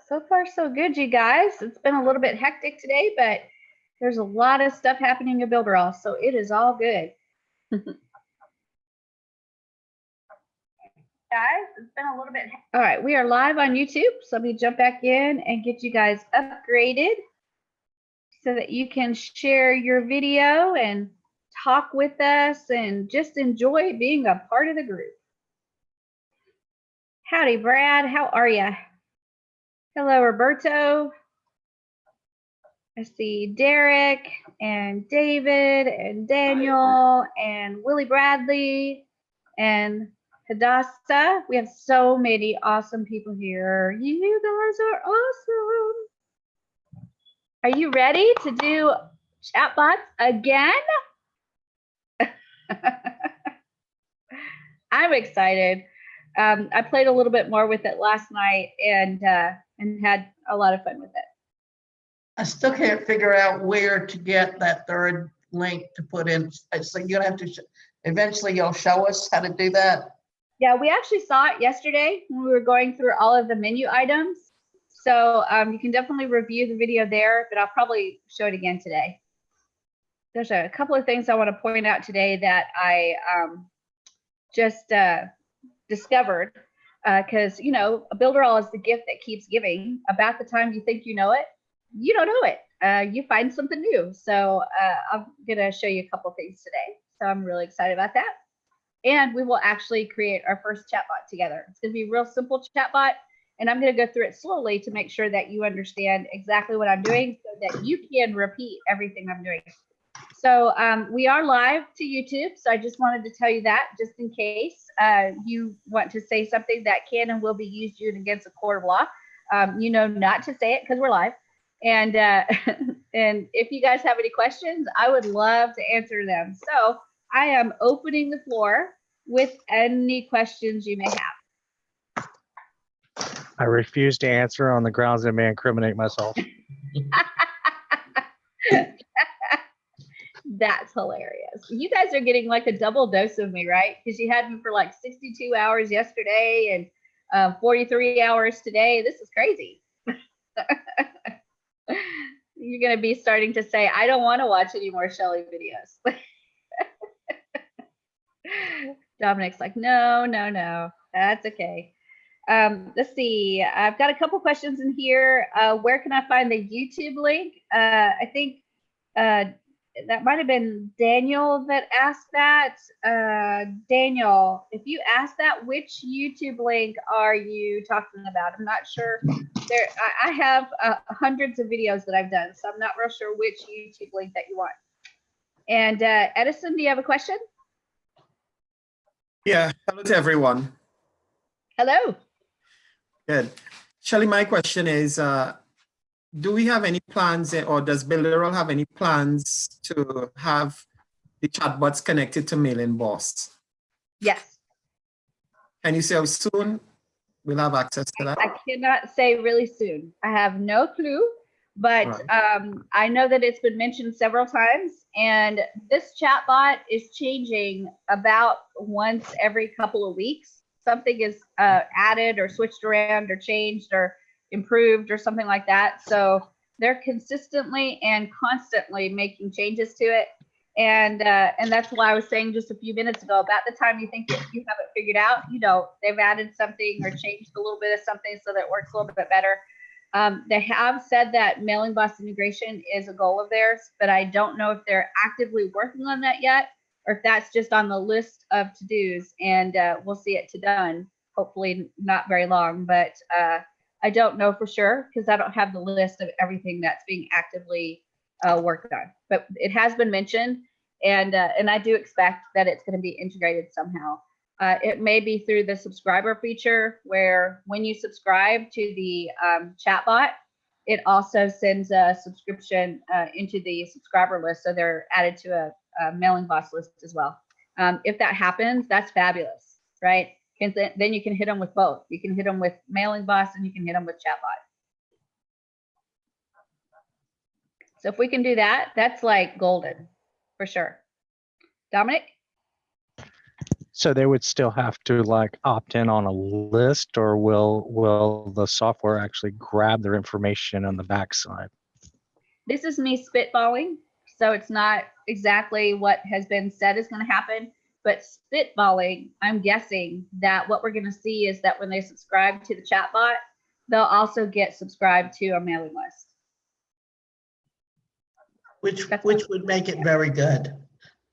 So far, so good, you guys. It's been a little bit hectic today, but there's a lot of stuff happening in Builderall, so it is all good. Guys, it's been a little bit. All right, we are live on YouTube, so let me jump back in and get you guys upgraded so that you can share your video and talk with us and just enjoy being a part of the group. Howdy, Brad. How are you? Hello, Roberto. I see Derek and David and Daniel and Willie Bradley and Hadassah. We have so many awesome people here. You guys are awesome. Are you ready to do ChatBots again? I'm excited. I played a little bit more with it last night and had a lot of fun with it. I still can't figure out where to get that third link to put in. So you're gonna have to, eventually you'll show us how to do that. Yeah, we actually saw it yesterday when we were going through all of the menu items. So you can definitely review the video there, but I'll probably show it again today. There's a couple of things I want to point out today that I just discovered, because you know, a Builderall is the gift that keeps giving. About the time you think you know it, you don't know it. You find something new. So I'm gonna show you a couple things today. So I'm really excited about that. And we will actually create our first chatbot together. It's gonna be a real simple chatbot, and I'm gonna go through it slowly to make sure that you understand exactly what I'm doing so that you can repeat everything I'm doing. So we are live to YouTube. So I just wanted to tell you that just in case you want to say something that can and will be used against a court of law. You know not to say it because we're live. And and if you guys have any questions, I would love to answer them. So I am opening the floor with any questions you may have. I refuse to answer on the grounds that may incriminate myself. That's hilarious. You guys are getting like a double dose of me, right? Because you had me for like 62 hours yesterday and 43 hours today. This is crazy. You're going to be starting to say, I don't want to watch any more Shelly videos. Dominic's like, no, that's okay. Let's see. I've got a couple questions in here. Where can I find the YouTube link? I think that might have been Daniel that asked that. Daniel, if you asked that, which YouTube link are you talking about? I'm not sure. I have hundreds of videos that I've done, so I'm not real sure which YouTube link that you want. And Edison, do you have a question? Yeah, hello to everyone. Hello. Good. Shelly, my question is, do we have any plans, or does Builderall have any plans to have the chatbots connected to Mailing Boss? Yes. Can you say how soon we'll have access to that? I cannot say really soon. I have no clue, but right. I know that it's been mentioned several times, and this chatbot is changing about once every couple of weeks. Something is added or switched around or changed or improved or something like that. So they're consistently and constantly making changes to it. And that's why I was saying just a few minutes ago, about the time you think that you have it figured out, you know, they've added something or changed a little bit of something so that it works a little bit better. They have said that Mailing Boss integration is a goal of theirs, but I don't know if they're actively working on that yet, or if that's just on the list of to-dos, and we'll see it to done, hopefully not very long, but I don't know for sure because I don't have the list of everything that's being actively worked on, but it has been mentioned, and I do expect that it's going to be integrated somehow. It may be through the subscriber feature, where when you subscribe to the chatbot, it also sends a subscription into the subscriber list, so they're added to a Mailing Boss list as well. If that happens, that's fabulous, right? And then you can hit them with both. You can hit them with Mailing Boss and you can hit them with chatbot. So if we can do that, that's like golden for sure. Dominic? So they would still have to like opt in on a list, or will the software actually grab their information on the backside? This is me spitballing, so it's not exactly what has been said is going to happen, but spitballing, I'm guessing that what we're going to see is that when they subscribe to the chatbot, they'll also get subscribed to a mailing list. Which would make it very good.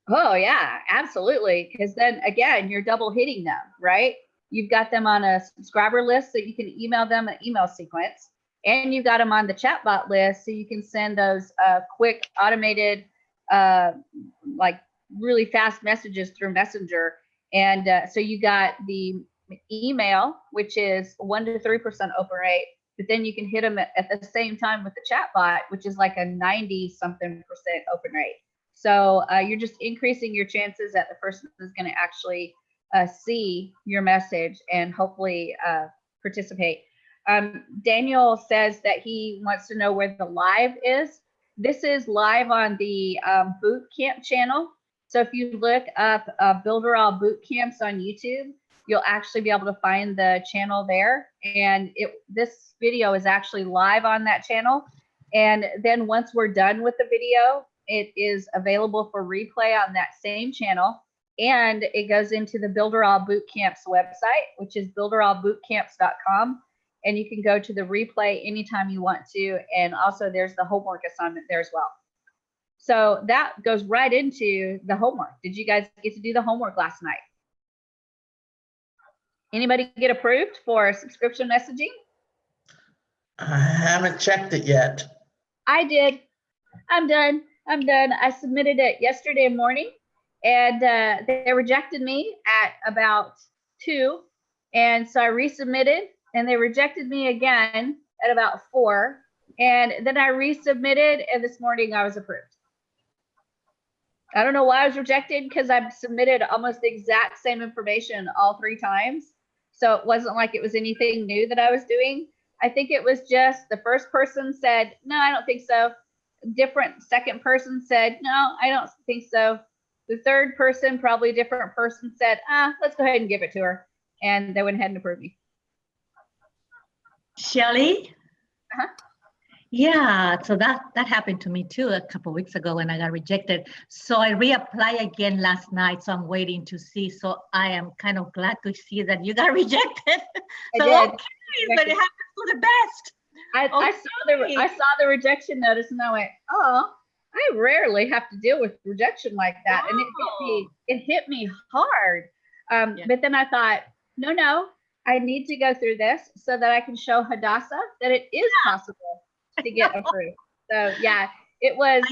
Oh yeah, absolutely. Because then again, you're double hitting them, right? You've got them on a subscriber list so you can email them an email sequence, and you've got them on the chatbot list so you can send those quick automated, like really fast messages through Messenger. And so you got the email, which is 1 to 3% open rate, but then you can hit them at the same time with the chatbot, which is like a 90-something% open rate. So you're just increasing your chances that the person is going to actually see your message and hopefully participate. Daniel says that he wants to know where the live is. This is live on the boot camp channel. So if you look up Builderall boot camps on YouTube, you'll actually be able to find the channel there. And this video is actually live on that channel. And then once we're done with the video, it is available for replay on that same channel. And it goes into the Builderall Bootcamp's website, which is builderallbootcamps.com. And you can go to the replay anytime you want to. And also there's the homework assignment there as well. So that goes right into the homework. Did you guys get to do the homework last night? Anybody get approved for subscription messaging? I haven't checked it yet. I did. I'm done. I submitted it yesterday morning, and they rejected me at about 2. And so I resubmitted, and they rejected me again at about 4. And then I resubmitted, and this morning I was approved. I don't know why I was rejected, because I've submitted almost the exact same information all 3 times. So it wasn't like it was anything new that I was doing. I think it was just the first person said, no, I don't think so. Different second person said, no, I don't think so. The third person, probably a different person, said, let's go ahead and give it to her. And they went ahead and approved me. Shelly? Uh-huh. Yeah, so that happened to me too a couple of weeks ago when I got rejected. So I reapplied again last night. So I'm waiting to see. So I am kind of glad to see that you got rejected. So okay, but it happens for the best. I saw the rejection notice and I went, oh, I rarely have to deal with rejection like that. And it hit me hard. But then I thought, no, I need to go through this so that I can show Hadassah that it is possible to get approved. So yeah, it was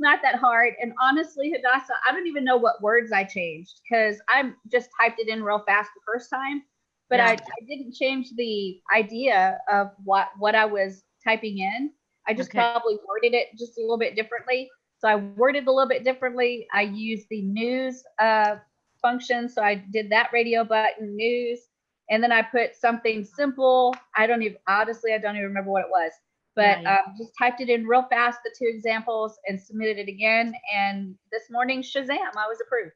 not that hard. And honestly, Hadassah, I don't even know what words I changed, because I just typed it in real fast the first time. But I didn't change the idea of what I was typing in. I just probably worded it just a little bit differently. So I worded a little bit differently. I used the news function. So I did that radio button, news, and then I put something simple. I don't even remember what it was. But just typed it in real fast, the 2 examples, and submitted it again. And this morning, Shazam, I was approved.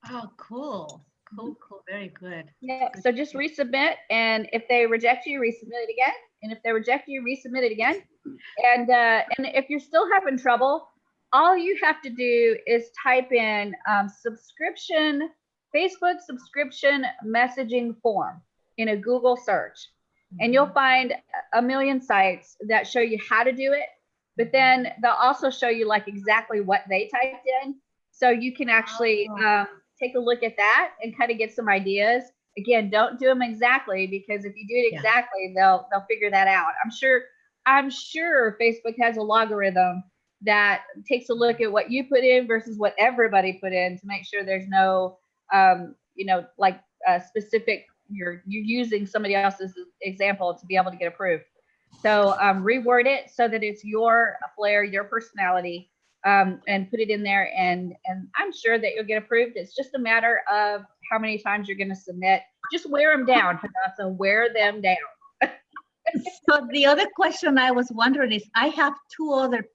Oh, cool. Cool. Very good. Yeah, so just resubmit, and if they reject you, resubmit it again. And if they reject you, resubmit it again. And if you're still having trouble, all you have to do is type in Facebook subscription messaging form in a Google search. And you'll find a million sites that show you how to do it, but then they'll also show you like exactly what they typed in. So you can actually take a look at that and kind of get some ideas. Again, don't do them exactly, because if you do it exactly, they'll figure that out. I'm sure Facebook has a logarithm that takes a look at what you put in versus what everybody put in to make sure there's no, specific, you're using somebody else's example to be able to get approved. So reword it so that it's your flair, your personality, and put it in there, and I'm sure that you'll get approved. It's just a matter of how many times you're going to submit. Just wear them down, Hadassah, wear them down. So the other question I was wondering is, I have 2 other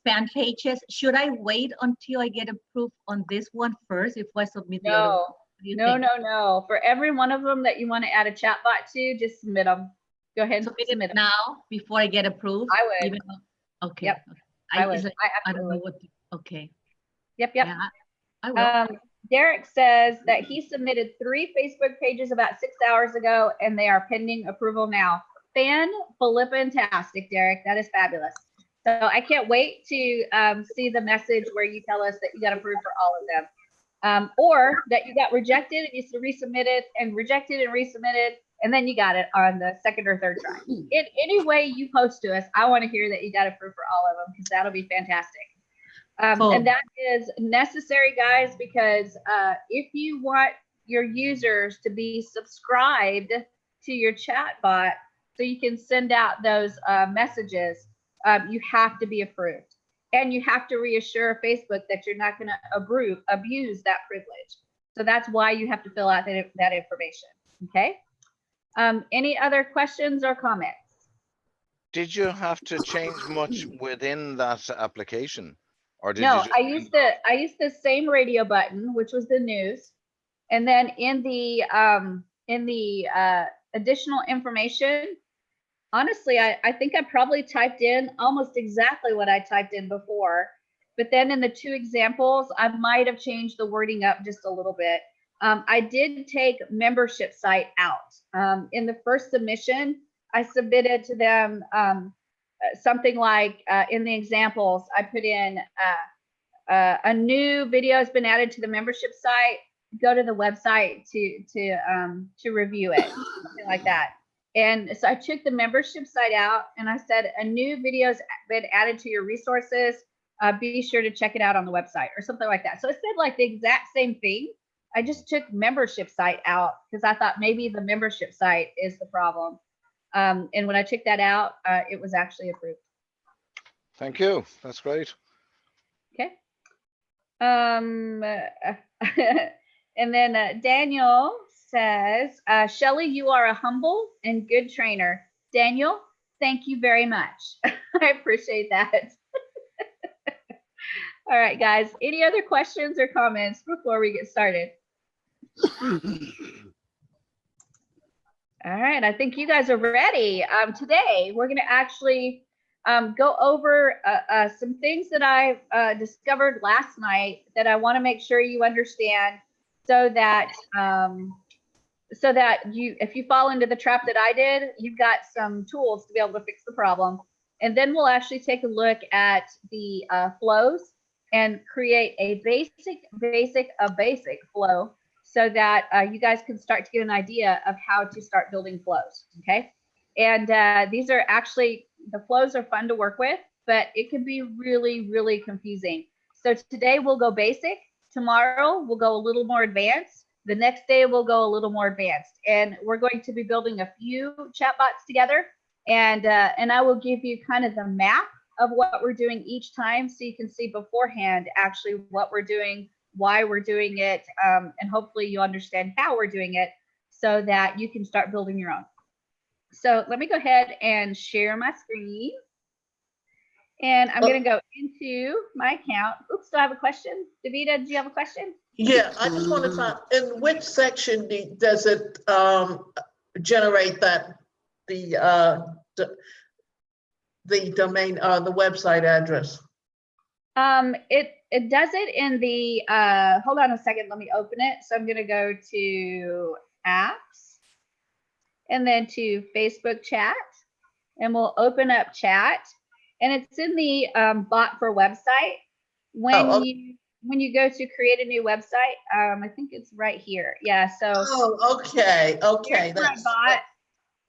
fan pages. Should I wait until I get approved on this one first before I submit the other one? What do you No, think? no, no. For every one of them that you want to add a chatbot to, just submit them. Go ahead and Submit submit it them. now before I get approved? I would. Even though, okay. Yep, Okay. I would. It's like, I I don't know absolutely. what to, okay. Yep, yep. Yeah, I will. Derek says that he submitted 3 Facebook pages about 6 hours ago, and they are pending approval now. Fan-flippantastic, Derek. That is fabulous. So I can't wait to see the message where you tell us that you got approved for all of them, or that you got rejected and you resubmitted and rejected and resubmitted, and then you got it on the 2nd or 3rd try. In any way you post to us, I want to hear that you got approved for all of them, because that'll be fantastic. Cool. And that is necessary, guys, because if you want your users to be subscribed to your chatbot so you can send out those messages, you have to be approved. And you have to reassure Facebook that you're not going to abuse that privilege. So that's why you have to fill out that information. Okay. Any other questions or comments? Did you have to change much within that application? Or did No, you just I used the same radio button, which was the news, and then in the additional information, honestly, I think I probably typed in almost exactly what I typed in before, but then in the 2 examples, I might have changed the wording up just a little bit. I did take membership site out. In the first submission, I submitted to them something like, in the examples, I put in a new video has been added to the membership site. Go to the website to review it, something like that. And so I took the membership site out, and I said a new video has been added to your resources. Be sure to check it out on the website, or something like that. So it said like the exact same thing. I just took membership site out because I thought maybe the membership site is the problem. And when I took that out, it was actually approved. Thank you. That's great. Okay. And then Daniel says, Shelly, you are a humble and good trainer. Daniel, thank you very much. I appreciate that. All right, guys. Any other questions or comments before we get started? All right, I think you guys are ready. Today, we're going to actually go over some things that I discovered last night that I want to make sure you understand, so that you, if you fall into the trap that I did, you've got some tools to be able to fix the problem. And then we'll actually take a look at the flows and create a basic flow, so that you guys can start to get an idea of how to start building flows. Okay. And these are actually, the flows are fun to work with, but it can be really, really confusing. So today we'll go basic. Tomorrow we'll go a little more advanced. The next day we'll go a little more advanced. And we're going to be building a few chatbots together. And I will give you kind of the map of what we're doing each time, so you can see beforehand actually what we're doing, why we're doing it, and hopefully you understand how we're doing it, so that you can start building your own. So let me go ahead and share my screen. And I'm going to go into my account. Oops, do I have a question? Davida, do you have a question? Yeah, I just want to find, in which section does it generate that the domain, the website address? It does it in the, hold on a second, let me open it. So I'm going to go to apps, and then to Facebook chat, and we'll open up chat, and it's in the bot for website. When you go to create a new website, I think it's right here. Yeah. So. Oh, okay.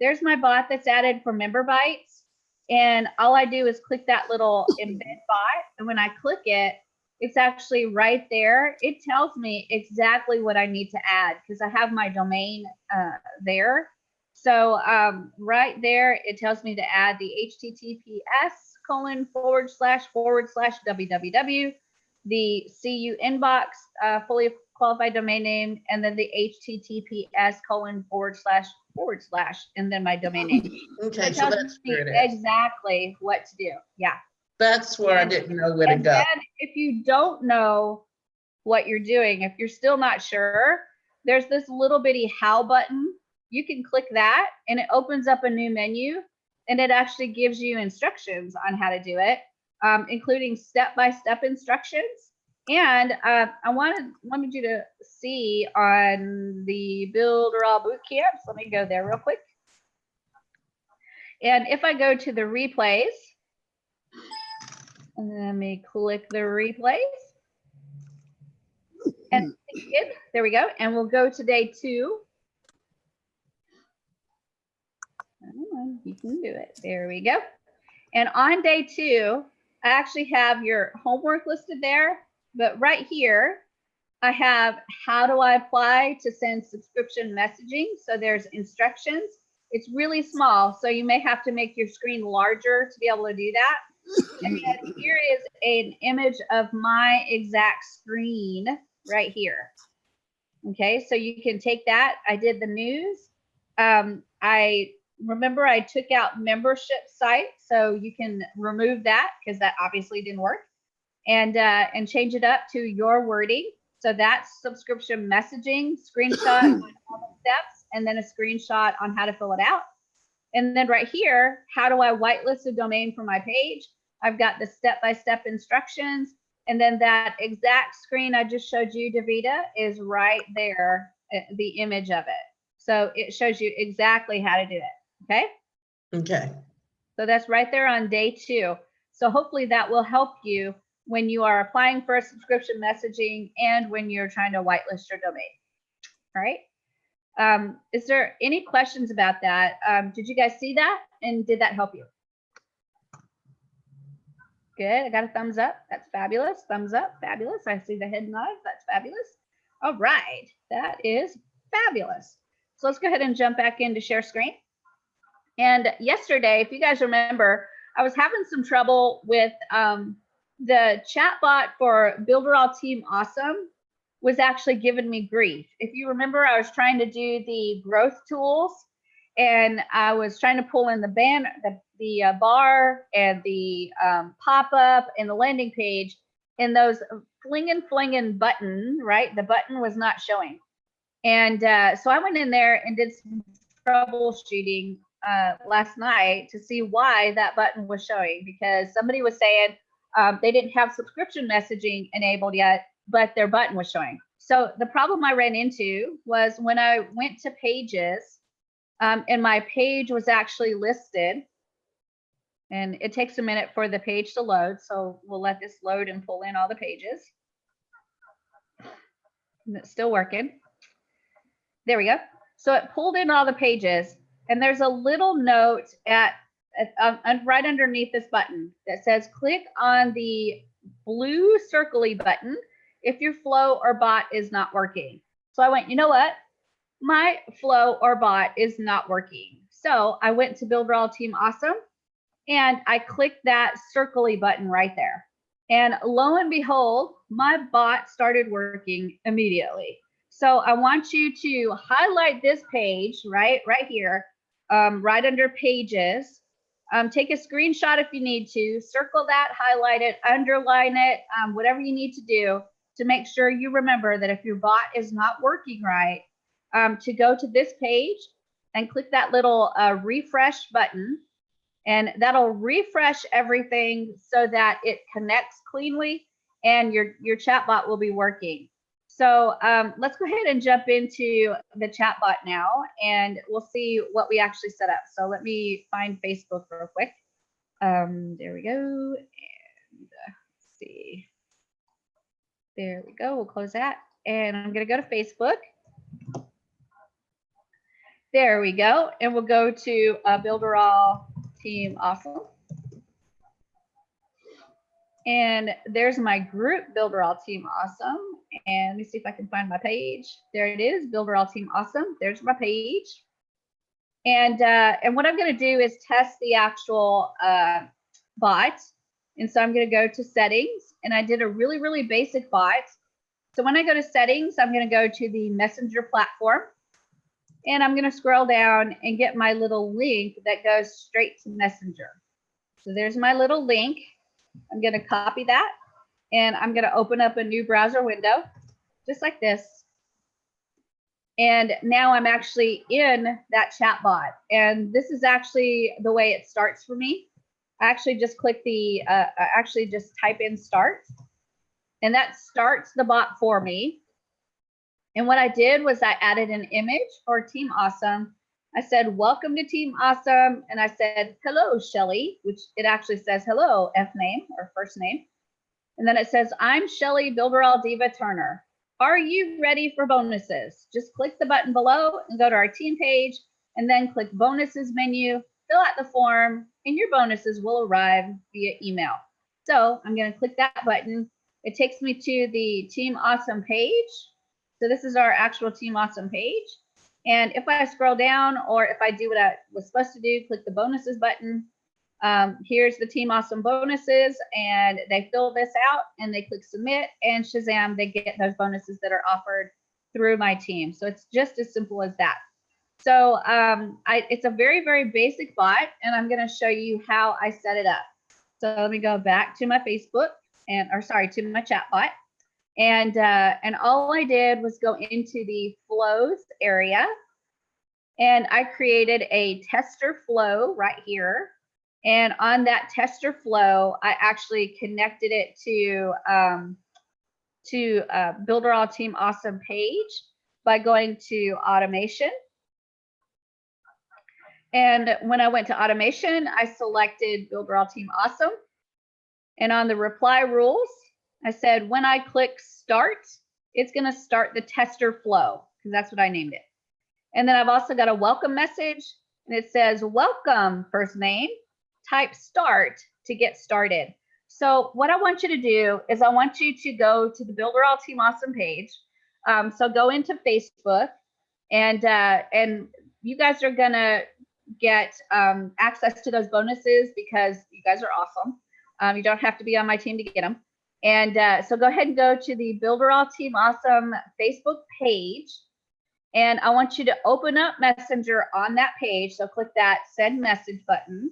There's my bot that's added for member bytes. And all I do is click that little embed bot. And when I click it, it's actually right there. It tells me exactly what I need to add, because I have my domain there. So right there, it tells me to add the https://www, the CU inbox, fully qualified domain name, and then the https://, and then my domain name. Okay, so so that's where it is. Exactly what to do. Yeah. That's where I didn't know where to go. And if you don't know what you're doing, if you're still not sure, there's this little bitty how button. You can click that and it opens up a new menu, and it actually gives you instructions on how to do it, including step-by-step instructions. And I wanted you to see on the Builderall Bootcamp. So let me go there real quick. And if I go to the replays, let me click the replays. And there we go. And we'll go to day 2. You can do it. There we go. And on day 2, I actually have your homework listed there. But right here, I have how do I apply to send subscription messaging. So there's instructions. It's really small, so you may have to make your screen larger to be able to do that. And then here is an image of my exact screen right here. Okay, so you can take that. I did the news. I remember I took out membership site, so you can remove that because that obviously didn't work, and change it up to your wording. So that's subscription messaging, screenshot on all the steps, and then a screenshot on how to fill it out. And then right here, how do I whitelist a domain for my page? I've got the step-by-step instructions. And then that exact screen I just showed you, Davida, is right there, the image of it. So it shows you exactly how to do it, okay? Okay. So that's right there on day 2. So hopefully that will help you when you are applying for a subscription messaging and when you're trying to whitelist your domain, all right? Is there any questions about that? Did you guys see that? And did that help you? Good, I got a thumbs up. That's fabulous. Thumbs up, fabulous. I see the head nods. That's fabulous. All right, that is fabulous. So let's go ahead and jump back into share screen. And yesterday, if you guys remember, I was having some trouble with the chatbot for Builderall Team Awesome was actually giving me grief. If you remember, I was trying to do the growth tools, and I was trying to pull in the banner, the bar, and the pop-up, and the landing page, and those flinging button, right? The button was not showing. And so I went in there and did some troubleshooting last night to see why that button was showing, because somebody was saying they didn't have subscription messaging enabled yet, but their button was showing. So the problem I ran into was when I went to pages, and my page was actually listed, and it takes a minute for the page to load. So we'll let this load and pull in all the pages. And it's still working. There we go. So it pulled in all the pages, and there's a little note right underneath this button that says, click on the blue circly button if your flow or bot is not working. So I went, you know what? My flow or bot is not working. So I went to Builderall Team Awesome, and I clicked that circly button right there. And lo and behold, my bot started working immediately. So I want you to highlight this page right here, right under pages. Take a screenshot if you need to, circle that, highlight it, underline it, whatever you need to do to make sure you remember that if your bot is not working right, to go to this page and click that little refresh button, and that'll refresh everything so that it connects cleanly and your chatbot will be working. So let's go ahead and jump into the chatbot now, and we'll see what we actually set up. So let me find Facebook real quick. There we go. And let's see. There we go. We'll close that. And I'm going to go to Facebook. There we go. And we'll go to Builderall Team Awesome. And there's my group, Builderall Team Awesome. And let me see if I can find my page. There it is, Builderall Team Awesome. There's my page. And what I'm going to do is test the actual bot. And so I'm going to go to settings, and I did a really, really basic bot. So when I go to settings, I'm going to go to the messenger platform, and I'm going to scroll down and get my little link that goes straight to Messenger. So there's my little link. I'm going to copy that, and I'm going to open up a new browser window, just like this. And now I'm actually in that chat bot. And this is actually the way it starts for me. I actually just click the, actually just type in start. And that starts the bot for me. And what I did was I added an image for Team Awesome. I said, welcome to Team Awesome. And I said, hello, Shelly, which it actually says hello, F name or first name. And then it says, I'm Shelly Builderall Diva Turner. Are you ready for bonuses? Just click the button below and go to our team page and then click bonuses menu, fill out the form, and your bonuses will arrive via email. So I'm going to click that button. It takes me to the Team Awesome page. So this is our actual Team Awesome page. And if I scroll down, or if I do what I was supposed to do, click the bonuses button. Here's the Team Awesome bonuses, and they fill this out and they click submit, and shazam, they get those bonuses that are offered through my team. So it's just as simple as that. So it's a very, very basic bot, and I'm going to show you how I set it up. So let me go back to my Facebook and, or sorry, to my chat bot. And all I did was go into the flows area, and I created a tester flow right here. And on that tester flow, I actually connected it to Builderall Team Awesome page by going to automation. And when I went to automation, I selected Builderall Team Awesome. And on the reply rules, I said, when I click start, it's going to start the tester flow, because that's what I named it. And then I've also got a welcome message, and it says, welcome, first name, type start to get started. So what I want you to do is I want you to go to the Builderall Team Awesome page. So go into Facebook, and you guys are going to get access to those bonuses because you guys are awesome. You don't have to be on my team to get them. And so go ahead and go to the Builderall Team Awesome Facebook page. And I want you to open up Messenger on that page. So click that send message button.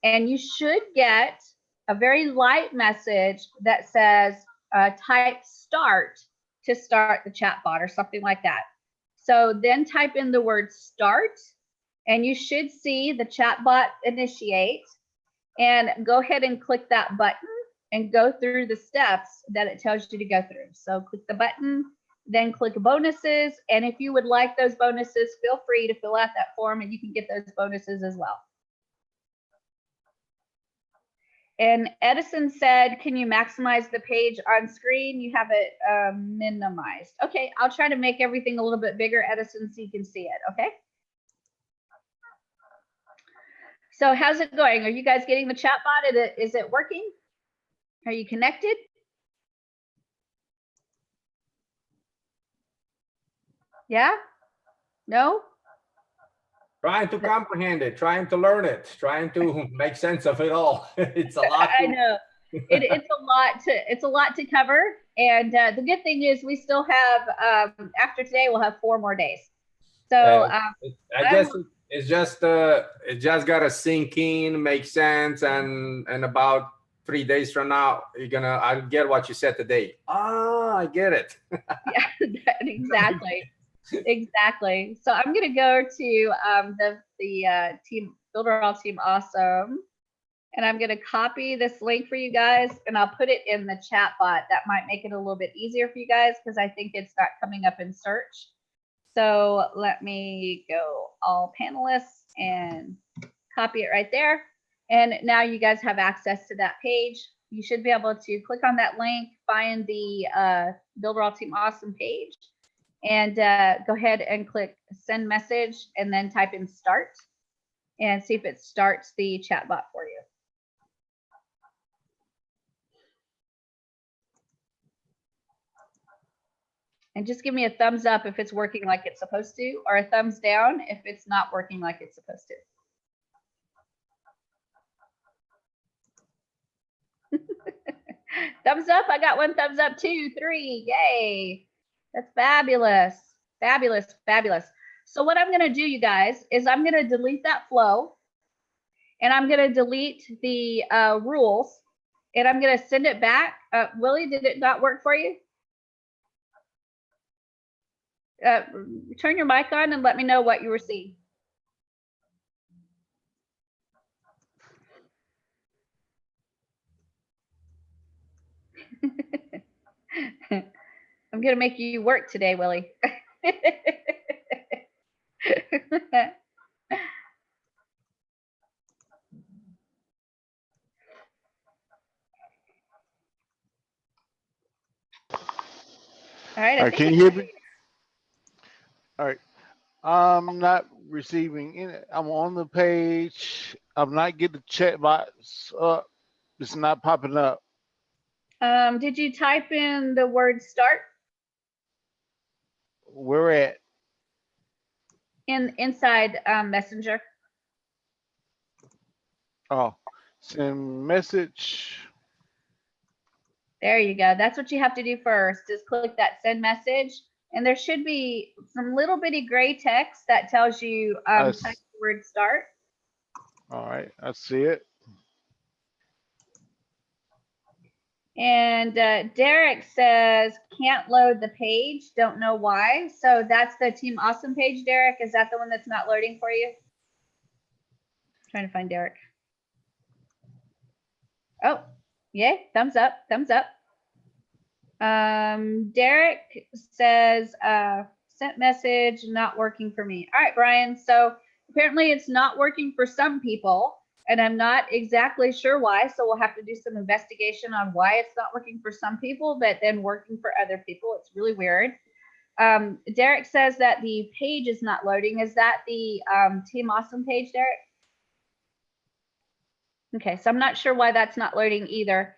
And you should get a very light message that says type start to start the chat bot or something like that. So then type in the word start, and you should see the chat bot initiate. And go ahead and click that button and go through the steps that it tells you to go through. So click the button, then click bonuses. And if you would like those bonuses, feel free to fill out that form and you can get those bonuses as well. And Edison said, can you maximize the page on screen? You have it minimized. Okay, I'll try to make everything a little bit bigger, Edison, so you can see it, okay? So how's it going? Are you guys getting the chat bot? Is it working? Are you connected? Yeah? No? Trying to comprehend it, trying to learn it, trying to make sense of it all. It's a lot. I know. It's a lot to cover. And the good thing is we still have, after today, we'll have 4 more days. So I guess it's just it just gotta sink in, make sense, and about 3 days from now, I'll get what you said today. Ah, I get it. Yeah, exactly. Exactly. So I'm going to go to the team Builderall Team Awesome, and I'm going to copy this link for you guys, and I'll put it in the chat bot. That might make it a little bit easier for you guys because I think it's not coming up in search. So let me go all panelists and copy it right there. And now you guys have access to that page. You should be able to click on that link, find the Builderall Team Awesome page, and go ahead and click send message and then type in start and see if it starts the chatbot for you. And just give me a thumbs up if it's working like it's supposed to, or a thumbs down if it's not working like it's supposed to. Thumbs up. I got 1 thumbs up, 2, 3. Yay. That's fabulous. Fabulous. Fabulous. So what I'm going to do, you guys, is I'm going to delete that flow, and I'm going to delete the rules, and I'm going to send it back. Willie, did it not work for you? turn your mic on and let me know what you were seeing. I'm gonna make you work today, Willie. All right. All right, can you hear me? All right. I'm not receiving any. I'm on the page. I'm not getting the chat box up. It's not popping up. Did you type in the word start Where at? inside Messenger? Oh, send message. There you go. That's what you have to do first, is click that send message. And there should be some little bitty gray text that tells you type the word start. All right, I see it. And Derek says, can't load the page. Don't know why. So that's the Team Awesome page, Derek. Is that the one that's not loading for you? I'm trying to find Derek. Oh, yay. Thumbs up. Thumbs up. Derek says, sent message, not working for me. All right, Brian. So apparently it's not working for some people, and I'm not exactly sure why. So we'll have to do some investigation on why it's not working for some people, but then working for other people. It's really weird. Derek says that the page is not loading. Is that the Team Awesome page, Derek? Okay, so I'm not sure why that's not loading either.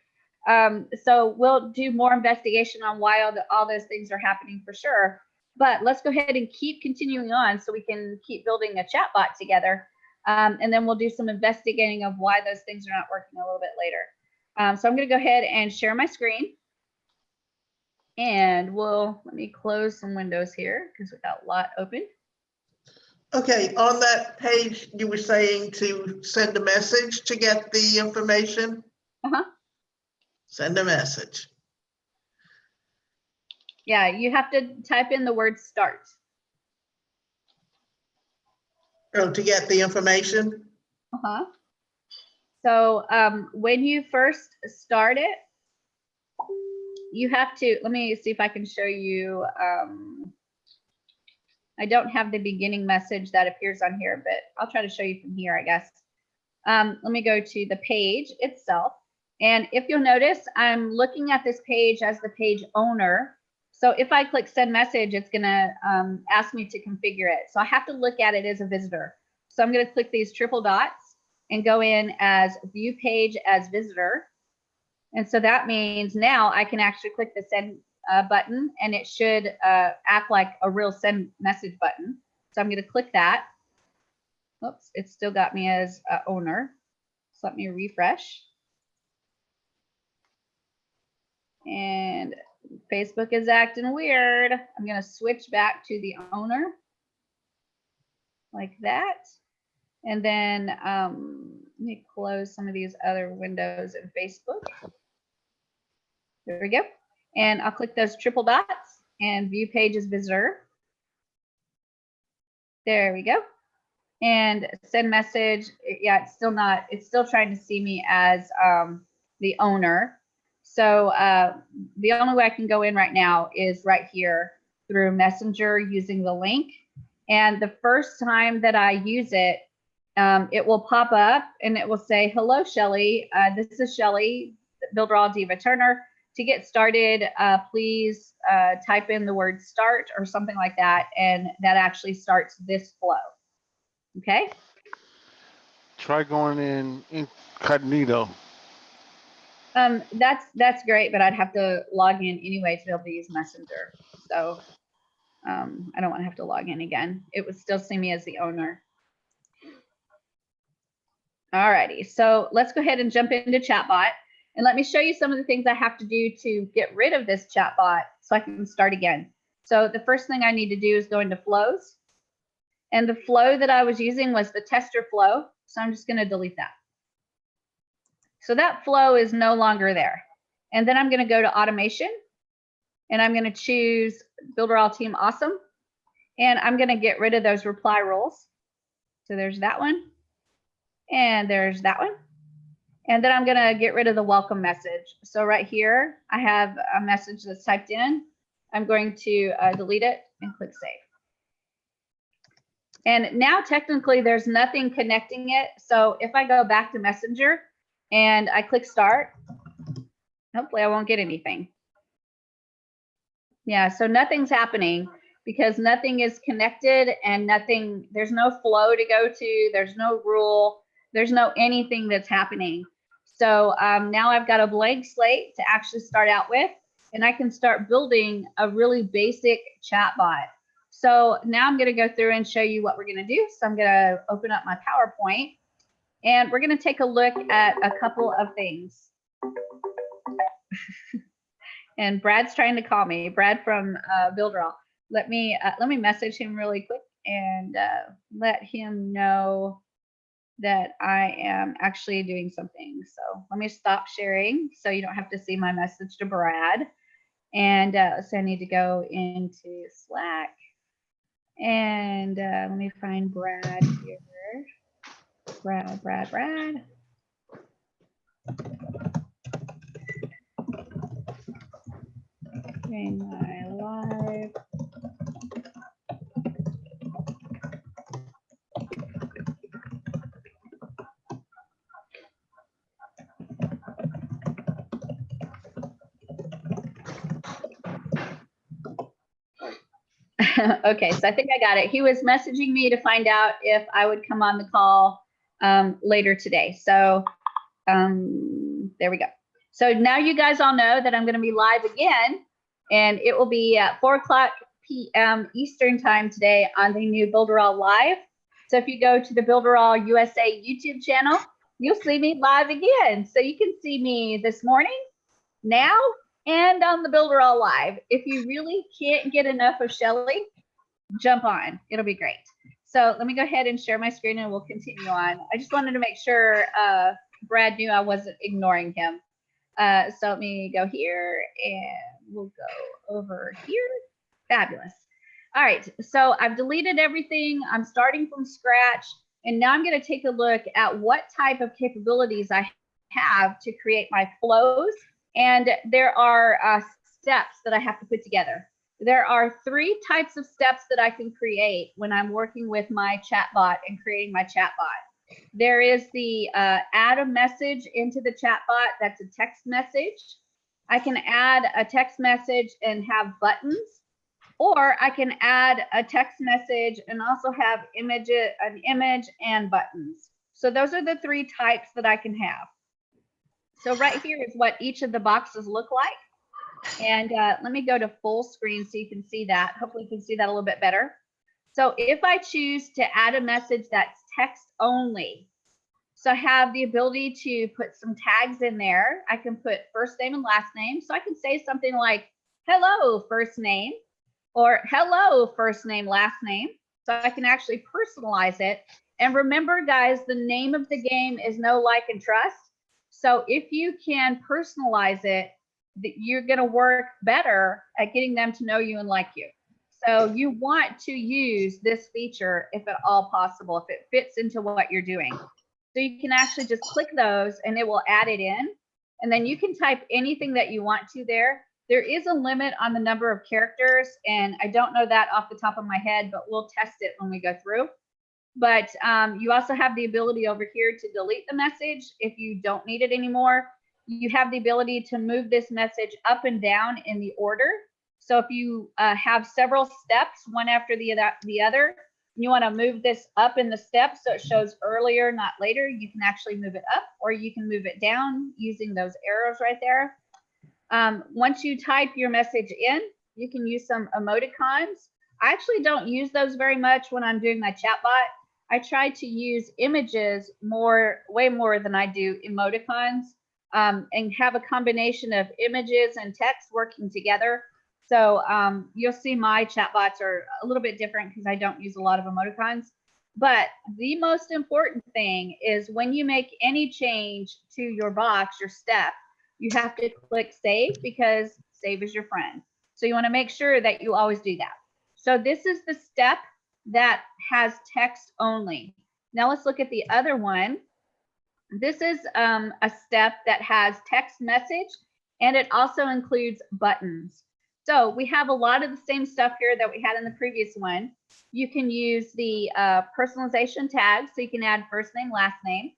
So we'll do more investigation on why all those things are happening for sure. But let's go ahead and keep continuing on so we can keep building a chatbot together. And then we'll do some investigating of why those things are not working a little bit later. So I'm going to go ahead and share my screen. And let me close some windows here because we've got a lot open. Okay, on that page, you were saying to send a message to get the information? Uh-huh. Send a message. Yeah, you have to type in the word start. Oh, to get the information? Uh-huh. So when you first start it, you have to, let me see if I can show you. I don't have the beginning message that appears on here, but I'll try to show you from here, I guess. Let me go to the page itself. And if you'll notice, I'm looking at this page as the page owner. So if I click send message, it's gonna ask me to configure it. So I have to look at it as a visitor. So I'm gonna click these triple dots and go in as view page as visitor. And so that means now I can actually click the send button, and it should act like a real send message button. So I'm gonna click that. Oops, it still got me as owner. So let me refresh. And Facebook is acting weird. I'm gonna switch back to the owner like that. And then let me close some of these other windows in Facebook. There we go. And I'll click those triple dots and view page as visitor. There we go. And send message. Yeah, it's still trying to see me as the owner. So the only way I can go in right now is right here through Messenger using the link. And the first time that I use it, it will pop up and it will say, hello, Shelly. This is Shelly, Builder All Diva Turner. To get started, please type in the word start or something like that. And that actually starts this flow. Okay. Try going in incognito. That's great, but I'd have to log in anyway to be able to use Messenger. So I don't want to have to log in again. It would still see me as the owner. All righty, so let's go ahead and jump into chatbot. And let me show you some of the things I have to do to get rid of this chatbot so I can start again. So the first thing I need to do is go into flows. And the flow that I was using was the tester flow. So I'm just going to delete that. So that flow is no longer there. And then I'm going to go to automation. And I'm going to choose Builder All Team Awesome. And I'm going to get rid of those reply rules. So there's that one. And there's that one. And then I'm going to get rid of the welcome message. So right here, I have a message that's typed in. I'm going to delete it and click save. And now technically there's nothing connecting it. So if I go back to Messenger and I click start, hopefully I won't get anything. Yeah, so nothing's happening because nothing is connected and nothing, there's no flow to go to, there's no rule, there's no anything that's happening. So now I've got a blank slate to actually start out with, and I can start building a really basic chatbot. So now I'm going to go through and show you what we're going to do. So I'm going to open up my PowerPoint, and we're going to take a look at a couple of things. And Brad's trying to call me. Brad from Builderall. Let me message him really quick and let him know that I am actually doing something. So let me stop sharing so you don't have to see my message to Brad. And so I need to go into Slack. And let me find Brad here. Brad. Doing my live. Okay, so I think I got it. He was messaging me to find out if I would come on the call later today. So there we go. So now you guys all know that I'm going to be live again, and it will be at 4:00 p.m. Eastern time today on the new Builderall Live. So if you go to the Builderall USA YouTube channel, you'll see me live again. So you can see me this morning, now, and on the Builderall Live. If you really can't get enough of Shelly, jump on. It'll be great. So let me go ahead and share my screen and we'll continue on. I just wanted to make sure Brad knew I wasn't ignoring him. So let me go here and we'll go over here. Fabulous. All right, so I've deleted everything. I'm starting from scratch. And now I'm going to take a look at what type of capabilities I have to create my flows. And there are steps that I have to put together. There are 3 types of steps that I can create when I'm working with my chatbot and creating my chatbot. There is the add a message into the chatbot. That's a text message. I can add a text message and have buttons, or I can add a text message and also have an image and buttons. So those are the 3 types that I can have. So right here is what each of the boxes look like. And let me go to full screen so you can see that. Hopefully you can see that a little bit better. So if I choose to add a message that's text only, so I have the ability to put some tags in there. I can put first name and last name. So I can say something like, hello, first name, or hello, first name, last name. So I can actually personalize it. And remember, guys, the name of the game is know, like, and trust. So if you can personalize it, you're going to work better at getting them to know you and like you. So you want to use this feature if at all possible, if it fits into what you're doing. So you can actually just click those and it will add it in. And then you can type anything that you want to there. There is a limit on the number of characters, and I don't know that off the top of my head, but we'll test it when we go through. But you also have the ability over here to delete the message if you don't need it anymore. You have the ability to move this message up and down in the order. So if you have several steps, one after the other, you want to move this up in the steps so it shows earlier, not later, you can actually move it up, or you can move it down using those arrows right there. Once you type your message in, you can use some emoticons. I actually don't use those very much when I'm doing my chatbot. I try to use images way more than I do emoticons, and have a combination of images and text working together. So you'll see my chatbots are a little bit different because I don't use a lot of emoticons. But the most important thing is when you make any change to your box, your step, you have to click save, because save is your friend. So you want to make sure that you always do that. So this is the step that has text only. Now let's look at the other one. This is a step that has text message, and it also includes buttons. So we have a lot of the same stuff here that we had in the previous one. You can use the personalization tags, so you can add first name, last name.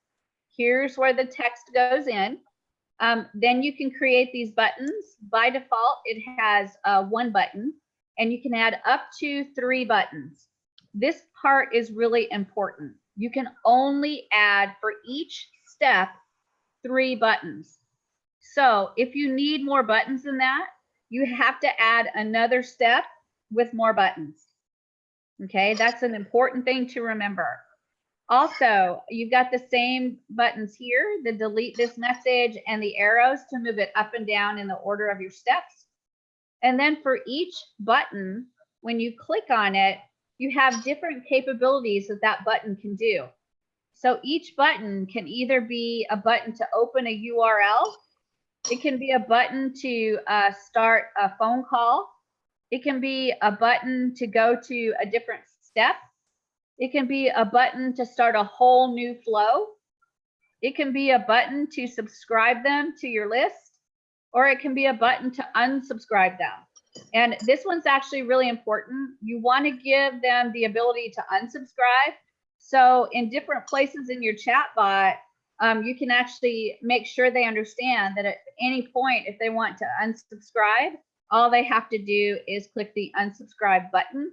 Here's where the text goes in. Then you can create these buttons. By default, it has one button, and you can add up to 3 buttons. This part is really important. You can only add for each step 3 buttons. So if you need more buttons than that, you have to add another step with more buttons. Okay, that's an important thing to remember. Also, you've got the same buttons here, the delete this message and the arrows to move it up and down in the order of your steps. And then for each button, when you click on it, you have different capabilities that that button can do. So each button can either be a button to open a URL. It can be a button to start a phone call. It can be a button to go to a different step. It can be a button to start a whole new flow. It can be a button to subscribe them to your list, or it can be a button to unsubscribe them. And this one's actually really important. You want to give them the ability to unsubscribe. So in different places in your chatbot, you can actually make sure they understand that at any point, if they want to unsubscribe, all they have to do is click the unsubscribe button.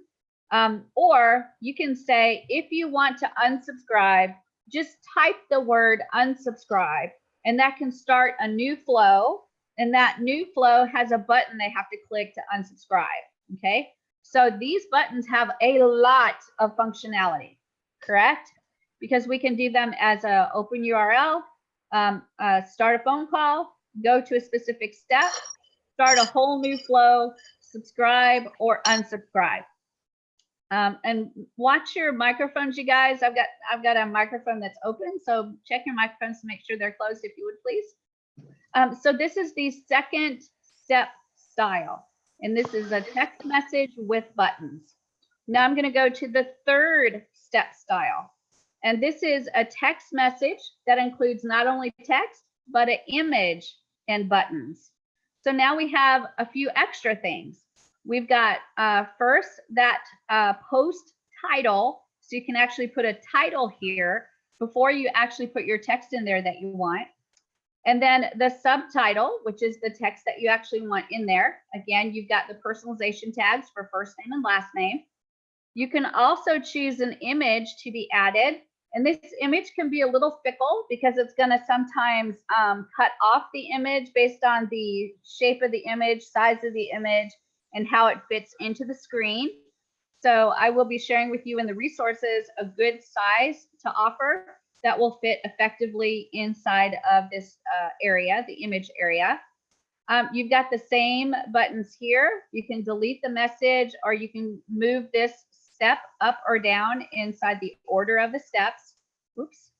Or you can say, if you want to unsubscribe, just type the word unsubscribe, and that can start a new flow. And that new flow has a button they have to click to unsubscribe. Okay, so these buttons have a lot of functionality, correct? Because we can do them as a open URL, start a phone call, go to a specific step, start a whole new flow, subscribe or unsubscribe. And watch your microphones, you guys. I've got a microphone that's open, so check your microphones to make sure they're closed, if you would please. So this is the second step style, and this is a text message with buttons. Now I'm going to go to the third step style, and this is a text message that includes not only text, but an image and buttons. So now we have a few extra things. We've got first that post title, so you can actually put a title here before you actually put your text in there that you want. And then the subtitle, which is the text that you actually want in there. Again, you've got the personalization tags for first name and last name. You can also choose an image to be added. And this image can be a little fickle because it's going to sometimes cut off the image based on the shape of the image, size of the image, and how it fits into the screen. So I will be sharing with you in the resources a good size to offer that will fit effectively inside of this area, the image area. You've got the same buttons here. You can delete the message, or you can move this step up or down inside the order of the steps. Oops.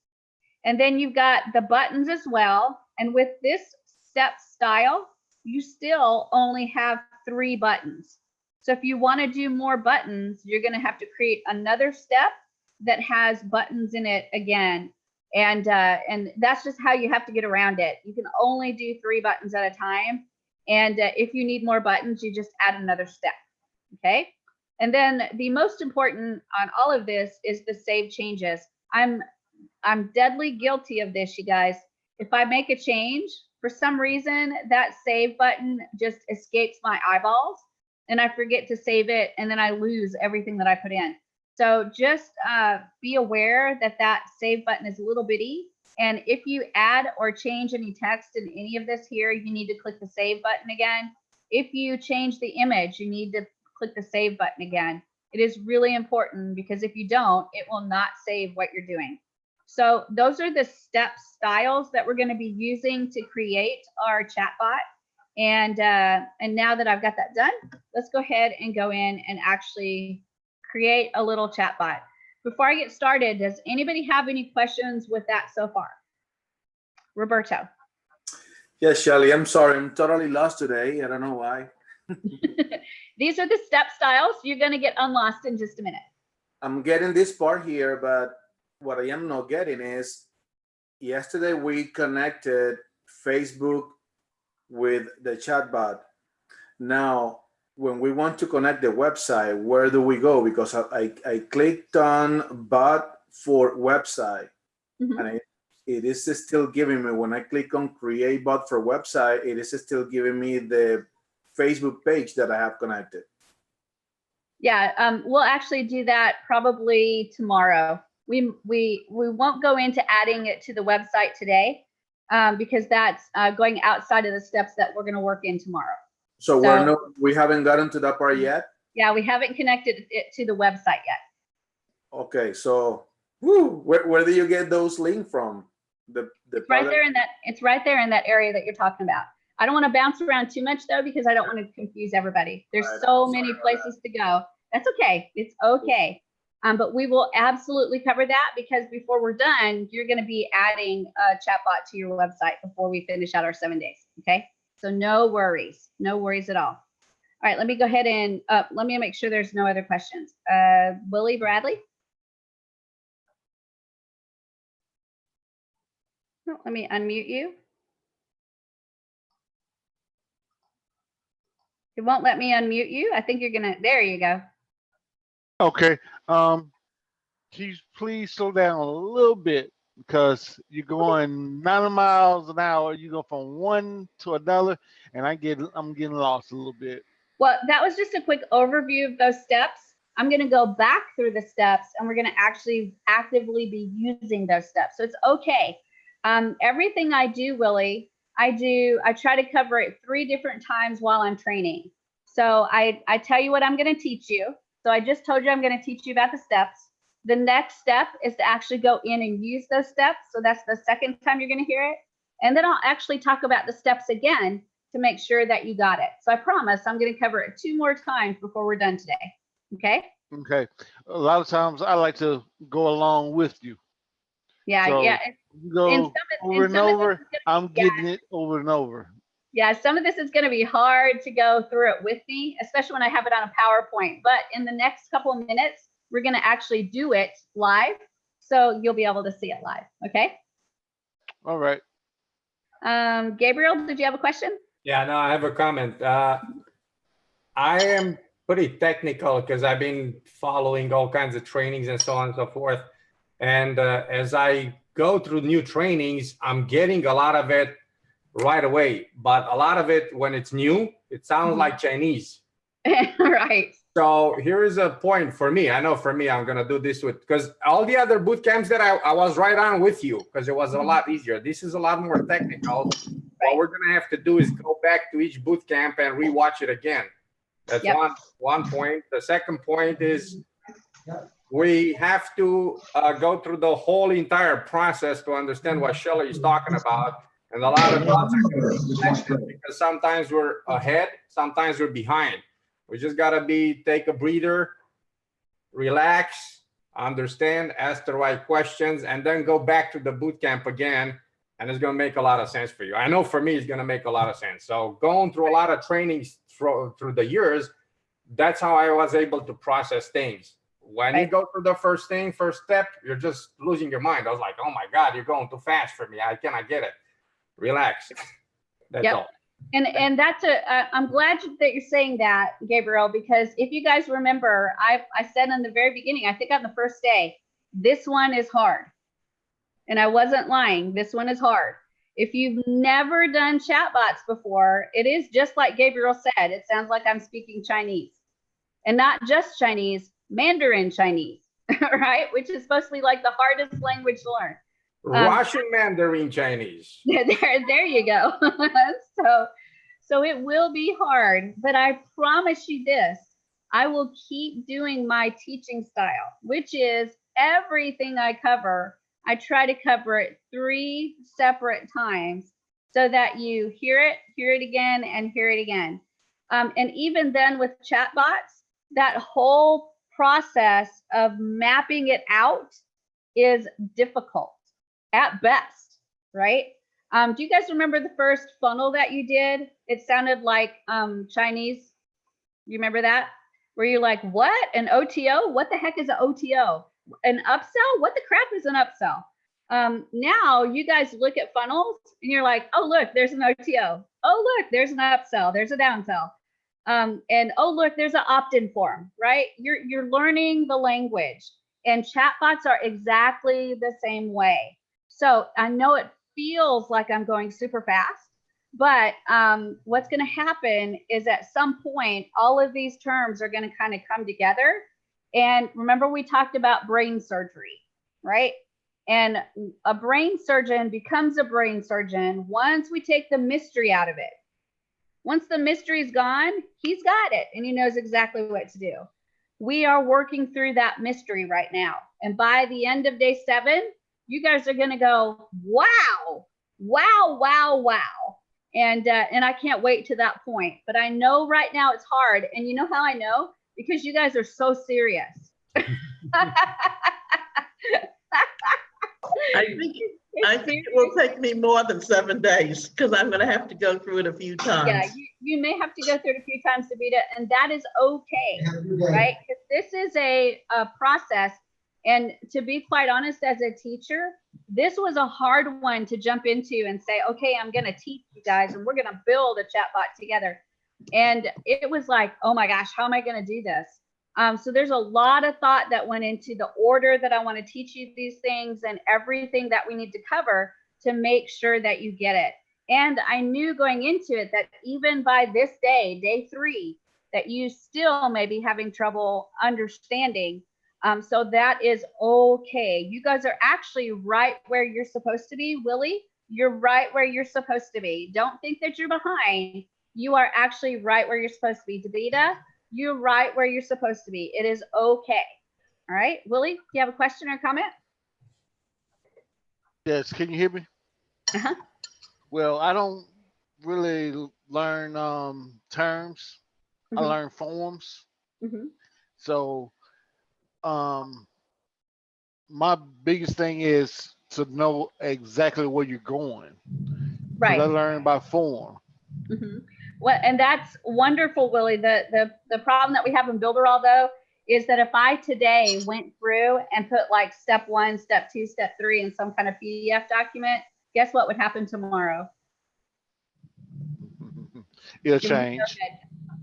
And then you've got the buttons as well. And with this step style, you still only have 3 buttons. So if you want to do more buttons, you're going to have to create another step that has buttons in it again. And that's just how you have to get around it. You can only do 3 buttons at a time. And if you need more buttons, you just add another step. Okay. And then the most important on all of this is the save changes. I'm deadly guilty of this, you guys. If I make a change, for some reason, that save button just escapes my eyeballs and I forget to save it, and then I lose everything that I put in. So just be aware that that save button is a little bitty. And if you add or change any text in any of this here, you need to click the save button again. If you change the image, you need to click the save button again. It is really important, because if you don't, it will not save what you're doing. So those are the step styles that we're going to be using to create our chatbot. And now that I've got that done, let's go ahead and go in and actually create a little chatbot. Before I get started, does anybody have any questions with that so far? Roberto. Yes, Shelly, I'm sorry. I'm totally lost today. I don't know why. These are the step styles. You're going to get unlost in just a minute. I'm getting this part here, but what I am not getting is yesterday we connected Facebook with the chatbot. Now, when we want to connect the website, where do we go? Because I clicked on bot for website, and it is still giving me, when I click on create bot for website, it is still giving me the Facebook page that I have connected. Yeah, we'll actually do that probably tomorrow. We won't go into adding it to the website today because that's going outside of the steps that we're going to work in tomorrow. So we haven't gotten to that part yet? Yeah, we haven't connected it to the website yet. Okay, so where do you get those links from? It's right there in that, it's right there in that area that you're talking about. I don't want to bounce around too much though, because I don't want to confuse everybody. There's so many places to go. That's okay. It's okay. But we will absolutely cover that, because before we're done, you're going to be adding a chatbot to your website before we finish out our 7 days. Okay. So no worries at all. All right. Let me go ahead and let me make sure there's no other questions. Willie Bradley. Oh, let me unmute you. It won't let me unmute you. I think you're gonna, there you go. Okay. Can you please slow down a little bit, because you're going 90 miles an hour. You go from one to another, and I'm getting lost a little bit. Well, that was just a quick overview of those steps. I'm going to go back through the steps, and we're going to actually actively be using those steps. So it's okay. Everything I do, Willie, I try to cover it 3 different times while I'm training. So I tell you what I'm going to teach you. So I just told you I'm going to teach you about the steps. The next step is to actually go in and use those steps. So that's the second time you're going to hear it. And then I'll actually talk about the steps again to make sure that you got it. So I promise I'm going to cover it 2 more times before we're done today. Okay. Okay. A lot of times I like to go along with you. Yeah. So yeah. you go over and over. I'm getting it over and over. Yeah. Some of this is going to be hard to go through it with me, especially when I have it on a PowerPoint. But in the next couple of minutes, we're going to actually do it live. So you'll be able to see it live. Okay. All right. Gabriel, did you have a question? Yeah, no, I have a comment. I am pretty technical because I've been following all kinds of trainings and so on and so forth. And as I go through new trainings, I'm getting a lot of it right away. But a lot of it, when it's new, it sounds like Chinese. Right. So here is a point for me. I know for me, I'm going to do this with, because all the other boot camps that I was right on with you, because it was a lot easier. This is a lot more technical. What we're going to have to do is go back to each boot camp and rewatch it again. That's one point. The second point is we have to go through the whole entire process to understand what Shelley is talking about. And a lot of dots are going to be connected, because sometimes we're ahead, sometimes we're behind. We just got to take a breather, relax, understand, ask the right questions, and then go back to the boot camp again. And it's going to make a lot of sense for you. I know for me, it's going to make a lot of sense. So going through a lot of trainings through the years, that's how I was able to process things. When you go through the first step, you're just losing your mind. I was like, oh my God, you're going too fast for me. I cannot get it. Relax. That's all. And that's I'm glad that you're saying that, Gabriel, because if you guys remember, I said in the very beginning, I think on the first day, this one is hard. And I wasn't lying. This one is hard. If you've never done chatbots before, it is just like Gabriel said. It sounds like I'm speaking Chinese, and not just Chinese, Mandarin Chinese, right? Which is supposed to be like the hardest language to learn. Russian Mandarin Chinese. There you go. So it will be hard, but I promise you this, I will keep doing my teaching style, which is everything I cover, I try to cover it 3 separate times so that you hear it again, and hear it again. And even then with chatbots, that whole process of mapping it out is difficult at best, right? Do you guys remember the first funnel that you did? It sounded like Chinese You remember that? Where you're like, what? An OTO? What the heck is an OTO? An upsell? What the crap is an upsell? Now you guys look at funnels and you're like, oh, look, there's an OTO. Oh, look, there's an upsell. There's a downsell. And oh, look, there's an opt-in form, right? You're learning the language, and chatbots are exactly the same way. So I know it feels like I'm going super fast, but what's going to happen is at some point, all of these terms are going to kind of come together. And remember, we talked about brain surgery, right? And a brain surgeon becomes a brain surgeon once we take the mystery out of it. Once the mystery is gone, he's got it and he knows exactly what to do. We are working through that mystery right now. And by the end of day 7, you guys are going to go, wow, wow, wow, wow. And I can't wait to that point. But I know right now it's hard. And you know how I know? Because you guys are so serious. I think it will take me more than 7 days because I'm going to have to go through it a few times. Yeah, you may have to go through it a few times to beat it, and that is okay, right? Because this is a process, and to be quite honest, as a teacher, this was a hard one to jump into and say, okay, I'm going to teach you guys, and we're going to build a chatbot together. And it was like, oh my gosh, how am I going to do this? So there's a lot of thought that went into the order that I want to teach you these things and everything that we need to cover to make sure that you get it. And I knew going into it that even by this day, day 3, that you still may be having trouble understanding. So that is okay. You guys are actually right where you're supposed to be. Willie, you're right where you're supposed to be. Don't think that you're behind. You are actually right where you're supposed to be. Davida, you're right where you're supposed to be. It is okay. All right, Willie, do you have a question or comment? Yes, can you hear me? Uh-huh. Well, I don't really learn terms. I learn forms. So my biggest thing is to know exactly where you're going. Right. I learn by form. Well, and that's wonderful, Willie. The problem that we have in Builderall, though, is that if I today went through and put like step 1, step 2, step 3 in some kind of PDF document, guess what would happen tomorrow? It'll change.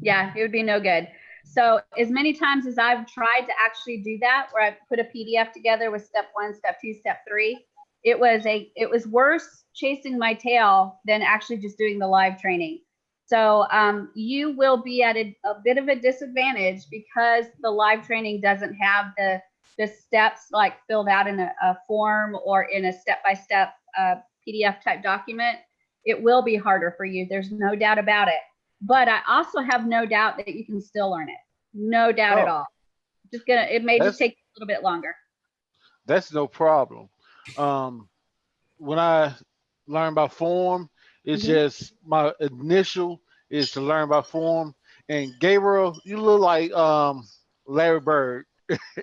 Yeah, it would be no good. So as many times as I've tried to actually do that, where I put a PDF together with step 1, step 2, step 3, it was worse chasing my tail than actually just doing the live training. So you will be at a bit of a disadvantage because the live training doesn't have the steps like filled out in a form or in a step-by-step PDF type document. It will be harder for you. There's no doubt about it. But I also have no doubt that you can still learn it. No doubt at all. It may just take a little bit longer. That's no problem. When I learn by form, it's just my initial is to learn by form. And Gabriel, you look like Larry Bird.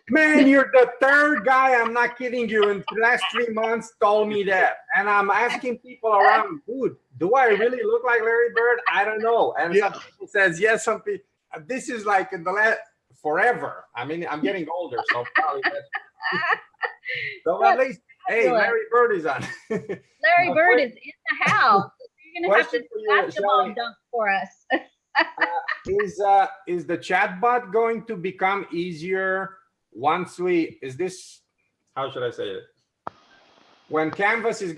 Man, you're the 3rd guy, I'm not kidding you, in the last 3 months told me that. And I'm asking people around, dude, do I really look like Larry Bird? I don't know. And some people says yes, some people, this is like in the last forever. I mean, I'm getting older, so probably that's so at least, hey, Larry Bird is on. Larry Bird is in the house. You're gonna have to do basketball dunk for us. Is the chatbot going to become easier once how should I say it? When Canvas we're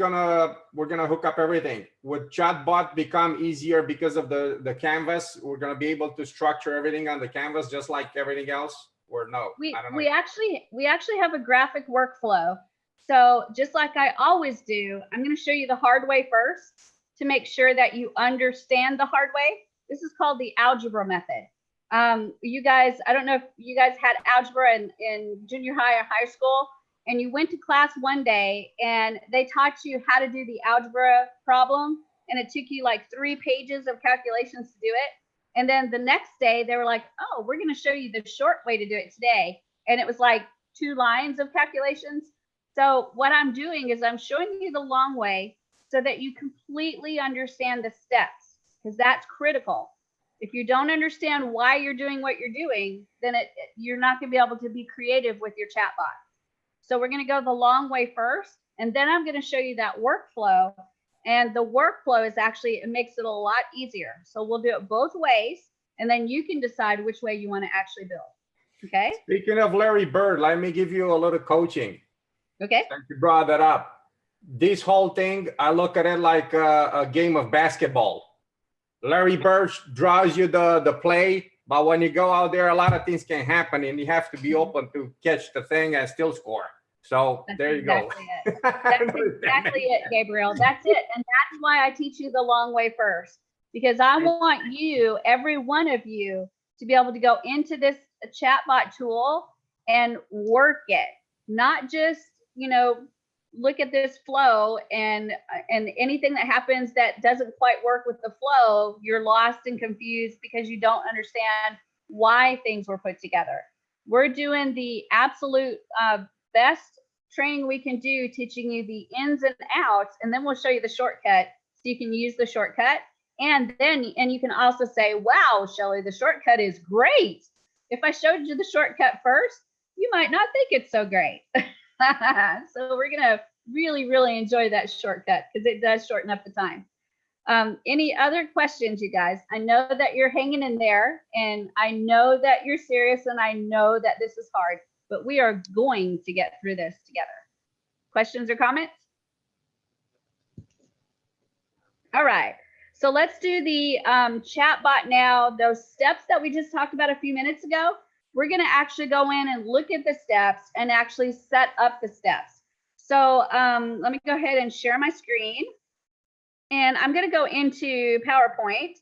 gonna hook up everything, would chatbot become easier because of the Canvas? We're gonna be able to structure everything on the Canvas just like everything else, or no? I don't know. We actually have a graphic workflow. So just like I always do, I'm going to show you the hard way first to make sure that you understand the hard way. This is called the algebra method. You guys, I don't know if you guys had algebra in junior high or high school, and you went to class one day and they taught you how to do the algebra problem, and it took you like 3 pages of calculations to do it. And then the next day they were like, oh, we're going to show you the short way to do it today. And it was like 2 lines of calculations. So what I'm doing is I'm showing you the long way so that you completely understand the steps, because that's critical. If you don't understand why you're doing what you're doing, then you're not going to be able to be creative with your chatbot. So we're going to go the long way first, and then I'm going to show you that workflow. And the workflow is actually, it makes it a lot easier. So we'll do it both ways, and then you can decide which way you want to actually build. Okay. Speaking of Larry Bird, let me give you a little coaching. Okay. Since you brought that up. This whole thing, I look at it like a game of basketball. Larry Bird draws you the play, but when you go out there, a lot of things can happen, and you have to be open to catch the thing and still score. So That's there you exactly go. It. That's exactly it, Gabriel. That's it. And that's why I teach you the long way first, because I want you, every one of you, to be able to go into this chatbot tool and work it, not just, you know, look at this flow and anything that happens that doesn't quite work with the flow, you're lost and confused because you don't understand why things were put together. We're doing the absolute best training we can do, teaching you the ins and outs, and then we'll show you the shortcut so you can use the shortcut. And you can also say, wow, Shelly, the shortcut is great. If I showed you the shortcut first, you might not think it's so great. So we're gonna really, really enjoy that shortcut because it does shorten up the time. Any other questions, you guys? I know that you're hanging in there, and I know that you're serious, and I know that this is hard, but we are going to get through this together. Questions or comments? All right, so let's do the chatbot now. Those steps that we just talked about a few minutes ago, we're going to actually go in and look at the steps and actually set up the steps. So let me go ahead and share my screen. And I'm going to go into PowerPoint,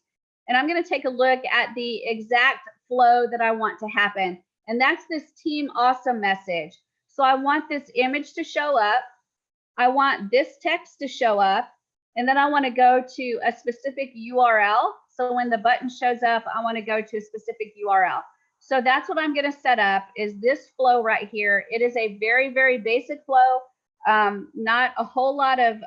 and I'm going to take a look at the exact flow that I want to happen. And that's this Team Awesome message. So I want this image to show up. I want this text to show up. And then I want to go to a specific URL. So when the button shows up, I want to go to a specific URL. So that's what I'm going to set up, is this flow right here. It is a very, very basic flow. Not a whole lot of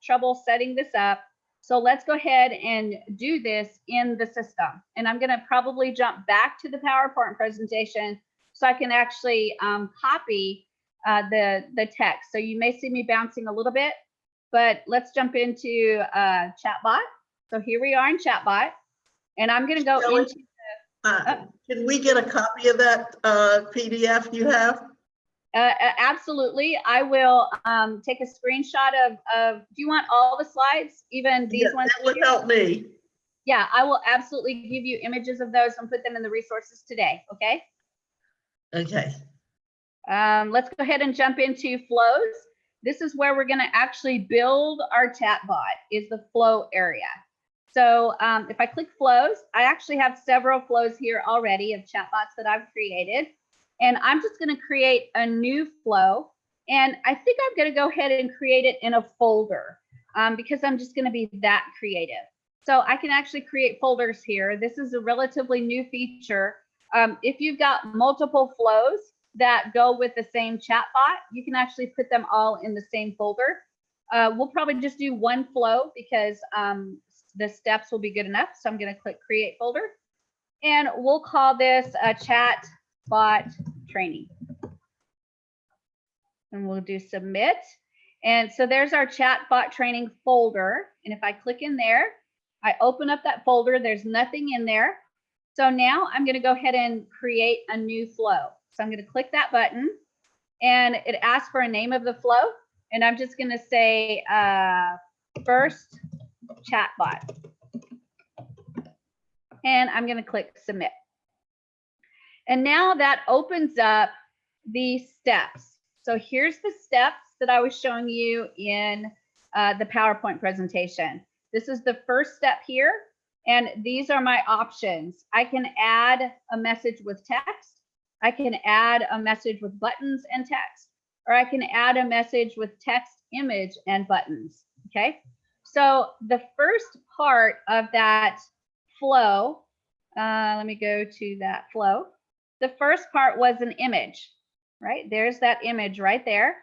trouble setting this up. So let's go ahead and do this in the system. And I'm going to probably jump back to the PowerPoint presentation so I can actually copy the text. So you may see me bouncing a little bit, but let's jump into ChatBot. So here we are in ChatBot, and I'm going to go into can we get a copy of that PDF you have? Absolutely. I will take a screenshot of, do you want all the slides, even these ones? That would help me. Yeah, I will absolutely give you images of those and put them in the resources today. Okay. Okay. Let's go ahead and jump into flows. This is where we're going to actually build our chatbot, is the flow area. So if I click flows, I actually have several flows here already of chatbots that I've created. And I'm just going to create a new flow. And I think I'm going to go ahead and create it in a folder because I'm just going to be that creative. So I can actually create folders here. This is a relatively new feature. If you've got multiple flows that go with the same chatbot, you can actually put them all in the same folder. We'll probably just do one flow because the steps will be good enough. So I'm going to click create folder, and we'll call this a chatbot training. And we'll do submit. And so there's our chatbot training folder. And if I click in there, I open up that folder, there's nothing in there. So now I'm going to go ahead and create a new flow. So I'm going to click that button, and it asks for a name of the flow. And I'm just going to say first chatbot. And I'm going to click submit. And now that opens up the steps. So here's the steps that I was showing you in the PowerPoint presentation. This is the first step here. And these are my options. I can add a message with text. I can add a message with buttons and text, or I can add a message with text, image, and buttons. Okay. So the first part of that flow, let me go to that flow. The first part was an image, right? There's that image right there.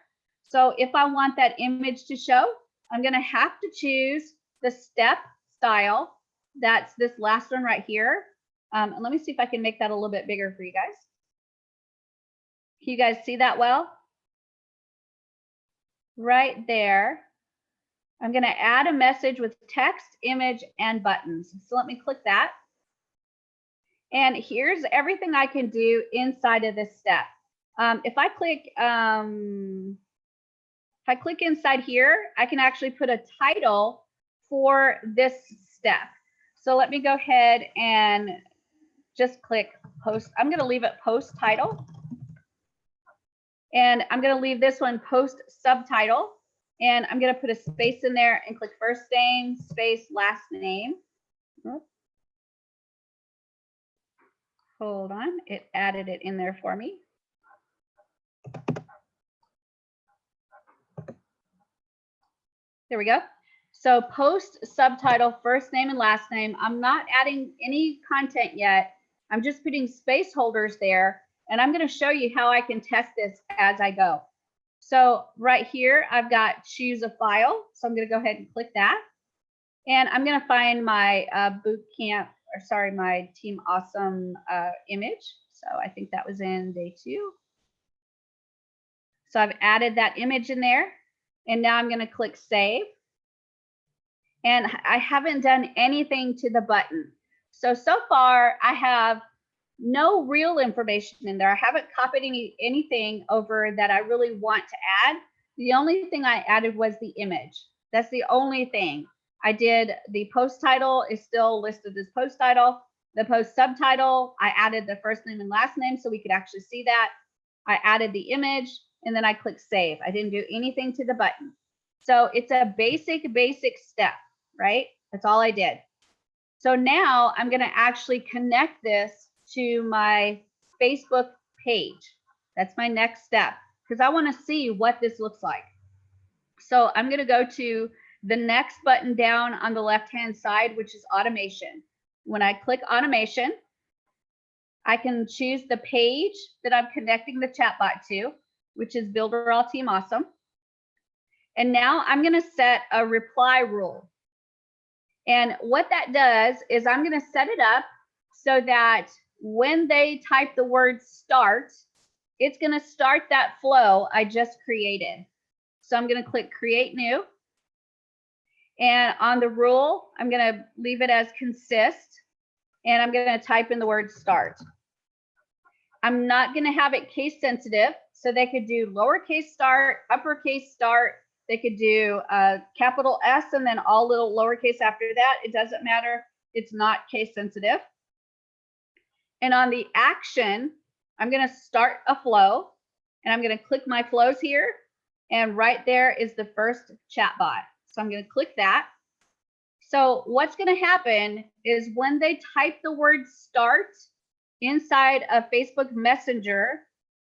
So if I want that image to show, I'm going to have to choose the step style. That's this last one right here. And let me see if I can make that a little bit bigger for you guys. Can you guys see that well? Right there. I'm going to add a message with text, image, and buttons. So let me click that. And here's everything I can do inside of this step. If I click inside here, I can actually put a title for this step. So let me go ahead and just click post. I'm going to leave it post title. And I'm going to leave this one post subtitle. And I'm going to put a space in there and click first name, space, last name. Hold on, it added it in there for me. There we go. So post subtitle, first name and last name. I'm not adding any content yet. I'm just putting space holders there. And I'm going to show you how I can test this as I go. So right here, I've got choose a file. So I'm going to go ahead and click that. And I'm going to find my my Team Awesome image. So I think that was in day 2. So I've added that image in there. And now I'm going to click save. And I haven't done anything to the button. So far I have no real information in there. I haven't copied anything over that I really want to add. The only thing I added was the image. That's the only thing. I did the post title is still listed as post title. The post subtitle, I added the first name and last name so we could actually see that. I added the image and then I clicked save. I didn't do anything to the button. So it's a basic step, right? That's all I did. So now I'm going to actually connect this to my Facebook page. That's my next step because I want to see what this looks like. So I'm going to go to the next button down on the left-hand side, which is automation. When I click automation, I can choose the page that I'm connecting the chatbot to, which is Builder All Team Awesome. And now I'm going to set a reply rule. And what that does is I'm going to set it up so that when they type the word start, it's going to start that flow I just created. So I'm going to click create new. And on the rule, I'm going to leave it as consist. And I'm going to type in the word start. I'm not going to have it case sensitive. So they could do lowercase start, uppercase start. They could do capital S and then all little lowercase after that. It doesn't matter. It's not case sensitive. And on the action, I'm going to start a flow. And I'm going to click my flows here. And right there is the first chatbot. So I'm going to click that. So what's going to happen is when they type the word start inside of Facebook Messenger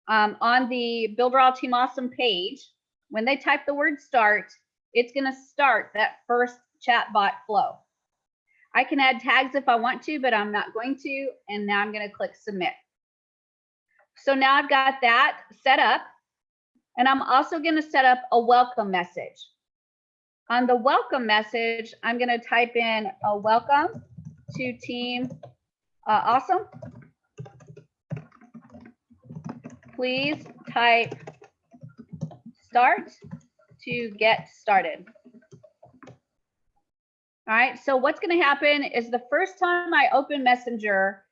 on the Builder All Team Awesome page, when they type the word start, it's going to start that first chatbot flow. I can add tags if I want to, but I'm not going to. And now I'm going to click submit. So now I've got that set up. And I'm also going to set up a welcome message. On the welcome message, I'm going to type in a welcome to Team Awesome. Please type start to get started. All right, so what's going to happen is the first time I open Messenger,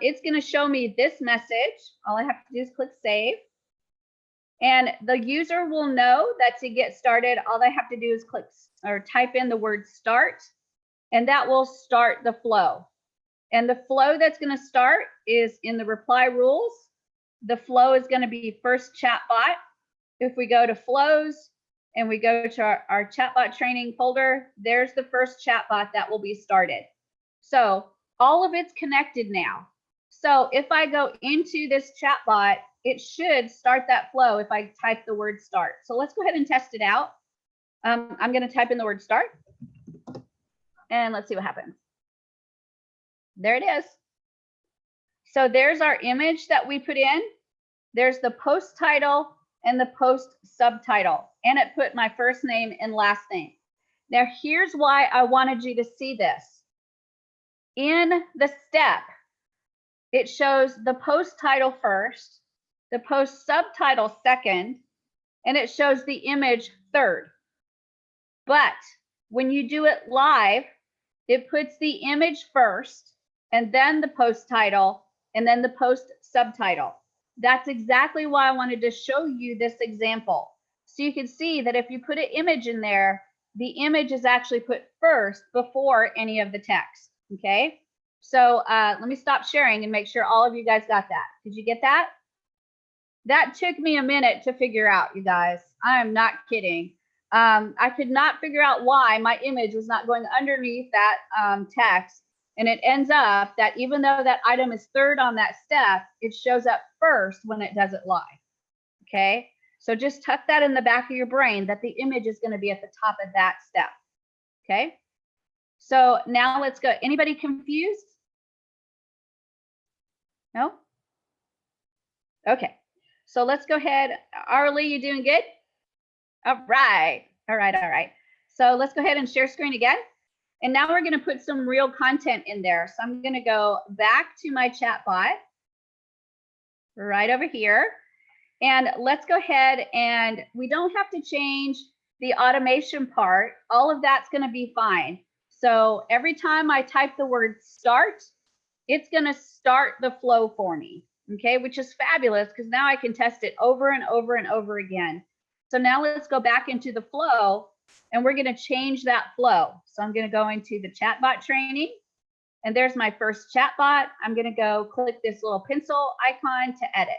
it's going to show me this message. All I have to do is click save. And the user will know that to get started, all they have to do is click or type in the word start, and that will start the flow. And the flow that's going to start is in the reply rules. The flow is going to be first chatbot. If we go to flows and we go to our chatbot training folder, there's the first chatbot that will be started. So all of it's connected now. So if I go into this chatbot, it should start that flow if I type the word start. So let's go ahead and test it out. I'm going to type in the word start and let's see what happens. There it is. So there's our image that we put in. There's the post title and the post subtitle, and it put my first name and last name. Now here's why I wanted you to see this. in the step, it shows the post title first, the post subtitle second, and it shows the image third. But when you do it live, it puts the image first, and then the post title, and then the post subtitle. That's exactly why I wanted to show you this example. So you can see that if you put an image in there, the image is actually put first before any of the text, okay? So let me stop sharing and make sure all of you guys got that. Did you get that? That took me a minute to figure out, you guys. I am not kidding. I could not figure out why my image was not going underneath that text. And it ends up that even though that item is third on that step, it shows up first when it does it live. Okay, so just tuck that in the back of your brain that the image is going to be at the top of that step. Okay, so now let's go. Anybody confused? No? Okay, so let's go ahead. Arlie, you doing good? All right. All right. All right. So let's go ahead and share screen again. And now we're going to put some real content in there. So I'm going to go back to my chatbot right over here. And let's go ahead, and we don't have to change the automation part. All of that's going to be fine. So every time I type the word start, it's going to start the flow for me. Okay, which is fabulous because now I can test it over and over and over again. So now let's go back into the flow, and we're going to change that flow. So I'm going to go into the chatbot training, and there's my first chatbot. I'm going to go click this little pencil icon to edit.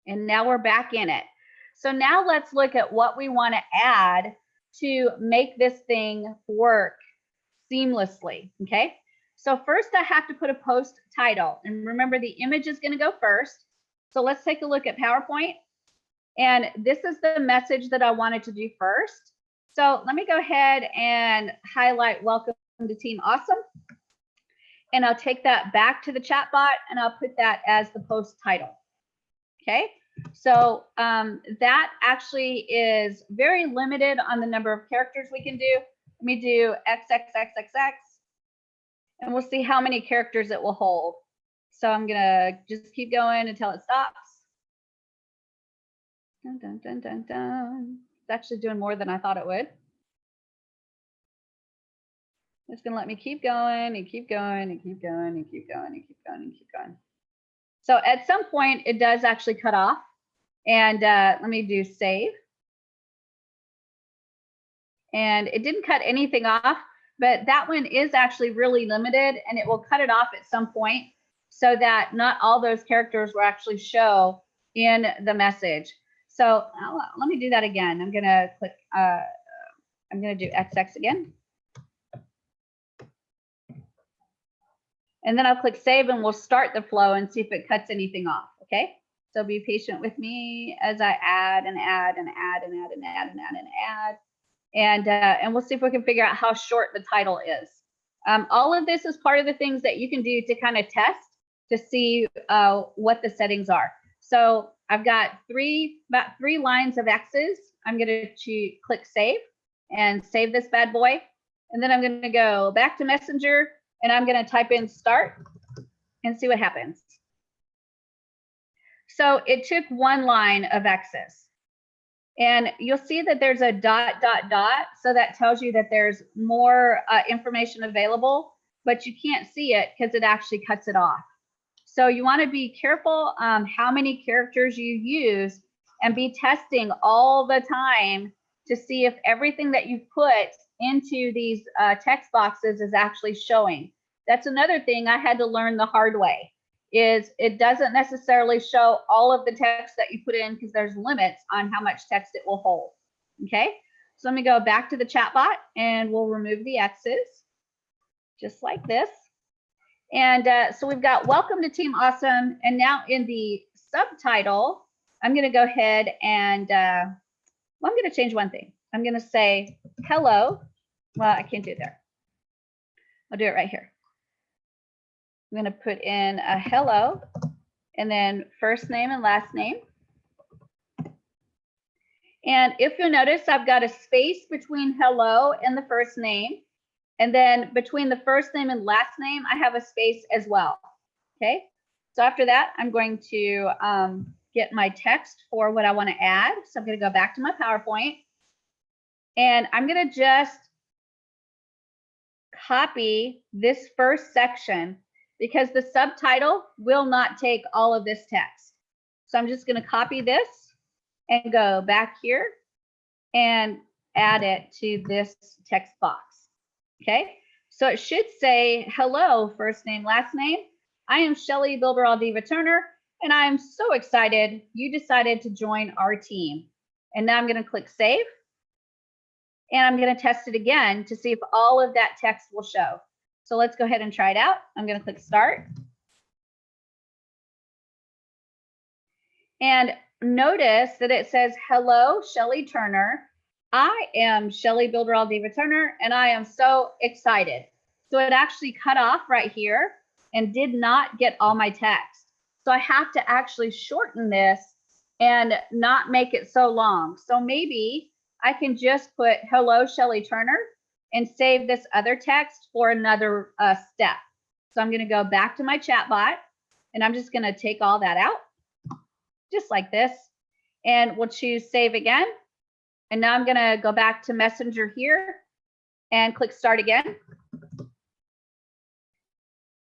And now we're back in it. So now let's look at what we want to add to make this thing work seamlessly. Okay. So first I have to put a post title, and remember the image is going to go first. So let's take a look at PowerPoint. And this is the message that I wanted to do first. So let me go ahead and highlight welcome to Team Awesome. And I'll take that back to the chatbot, and I'll put that as the post title. Okay, so that actually is very limited on the number of characters we can do. Let me do XXXXX, and we'll see how many characters it will hold. So I'm gonna just keep going until it stops. Dun, dun, dun, dun, dun. It's actually doing more than I thought it would. It's gonna let me keep going and keep going and keep going and keep going and keep going and keep going. So at some point it does actually cut off, and let me do save. And it didn't cut anything off, but that one is actually really limited, and it will cut it off at some point so that not all those characters will actually show in the message. So let me do that again. I'm gonna click, I'm gonna do XX again. And then I'll click save, and we'll start the flow and see if it cuts anything off, okay? So be patient with me as I add and add and add and add and add and add and add. And we'll see if we can figure out how short the title is. All of this is part of the things that you can do to kind of test to see what the settings are. So I've got about three lines of X's. I'm gonna click save and save this bad boy. And then I'm gonna go back to Messenger, and I'm gonna type in start and see what happens. So it took one line of X's. And you'll see that there's a dot, dot, dot. So that tells you that there's more information available, but you can't see it because it actually cuts it off. So you want to be careful how many characters you use, and be testing all the time to see if everything that you've put into these text boxes is actually showing. That's another thing I had to learn the hard way, is it doesn't necessarily show all of the text that you put in because there's limits on how much text it will hold. Okay, so let me go back to the chatbot, and we'll remove the X's just like this. And so we've got welcome to Team Awesome. And now in the subtitle, I'm going to go ahead and well, I'm going to change one thing. I'm going to say hello. Well, I can't do it there. I'll do it right here. I'm going to put in a hello, and then first name and last name. And if you'll notice, I've got a space between hello and the first name. And then between the first name and last name, I have a space as well. Okay. So after that, I'm going to get my text for what I want to add. So I'm going to go back to my PowerPoint, and I'm going to just copy this first section because the subtitle will not take all of this text. So I'm just going to copy this and go back here and add it to this text box. Okay, so it should say, hello, first name, last name. I am Shelly Bilberall Diva Turner, and I am so excited you decided to join our team. And now I'm going to click save. And I'm going to test it again to see if all of that text will show. So let's go ahead and try it out. I'm going to click start. And notice that it says, hello, Shelly Turner. I am Shelly Bilberall Diva Turner, and I am so excited. So it actually cut off right here and did not get all my text. So I have to actually shorten this and not make it so long. So maybe I can just put hello, Shelly Turner, and save this other text for another step. So I'm going to go back to my chatbot, and I'm just going to take all that out, just like this. And we'll choose save again. And now I'm going to go back to Messenger here and click start again.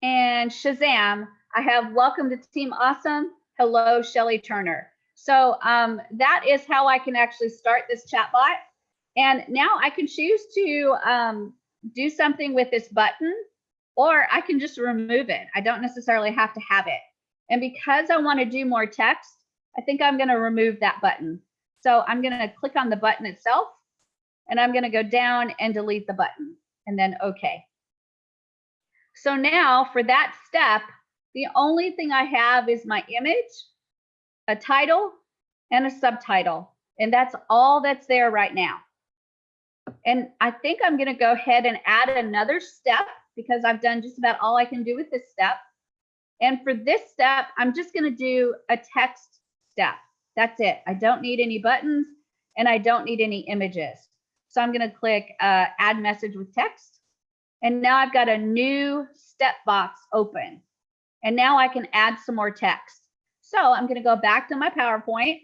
And Shazam, I have welcome to Team Awesome. Hello, Shelly Turner. So that is how I can actually start this chatbot. And now I can choose to do something with this button, or I can just remove it. I don't necessarily have to have it. And because I want to do more text, I think I'm going to remove that button. So I'm going to click on the button itself, and I'm going to go down and delete the button, and then OK. So now for that step, the only thing I have is my image, a title, and a subtitle. And that's all that's there right now. And I think I'm going to go ahead and add another step because I've done just about all I can do with this step. And for this step, I'm just going to do a text step. That's it. I don't need any buttons, and I don't need any images. So I'm going to click add message with text. And now I've got a new step box open. And now I can add some more text. So I'm going to go back to my PowerPoint,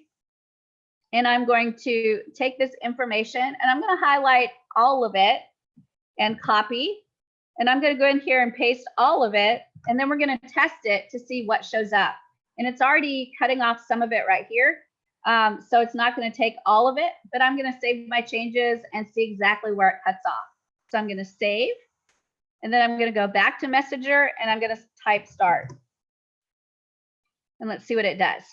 and I'm going to take this information, and I'm going to highlight all of it and copy. And I'm going to go in here and paste all of it. And then we're going to test it to see what shows up. And it's already cutting off some of it right here. So it's not going to take all of it, but I'm going to save my changes and see exactly where it cuts off. So I'm going to save, and then I'm going to go back to Messenger, and I'm going to type start. And let's see what it does.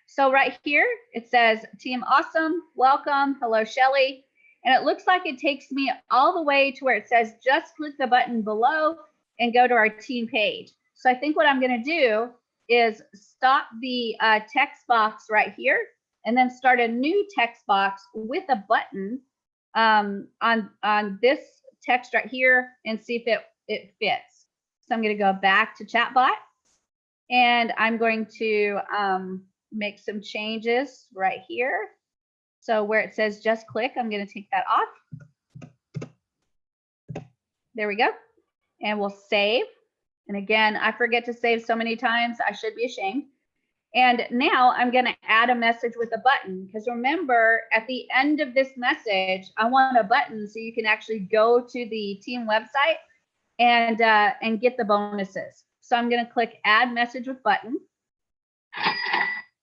So right here, it says Team Awesome, welcome, hello, Shelly. And it looks like it takes me all the way to where it says just click the button below and go to our team page. So I think what I'm going to do is stop the text box right here and then start a new text box with a button on this text right here and see if it fits. So I'm going to go back to chatbot, and I'm going to make some changes right here. So where it says just click, I'm going to take that off. There we go. And we'll save. And again, I forget to save so many times. I should be ashamed. And now I'm going to add a message with a button, because remember, at the end of this message, I want a button so you can actually go to the team website and get the bonuses. So I'm going to click add message with button.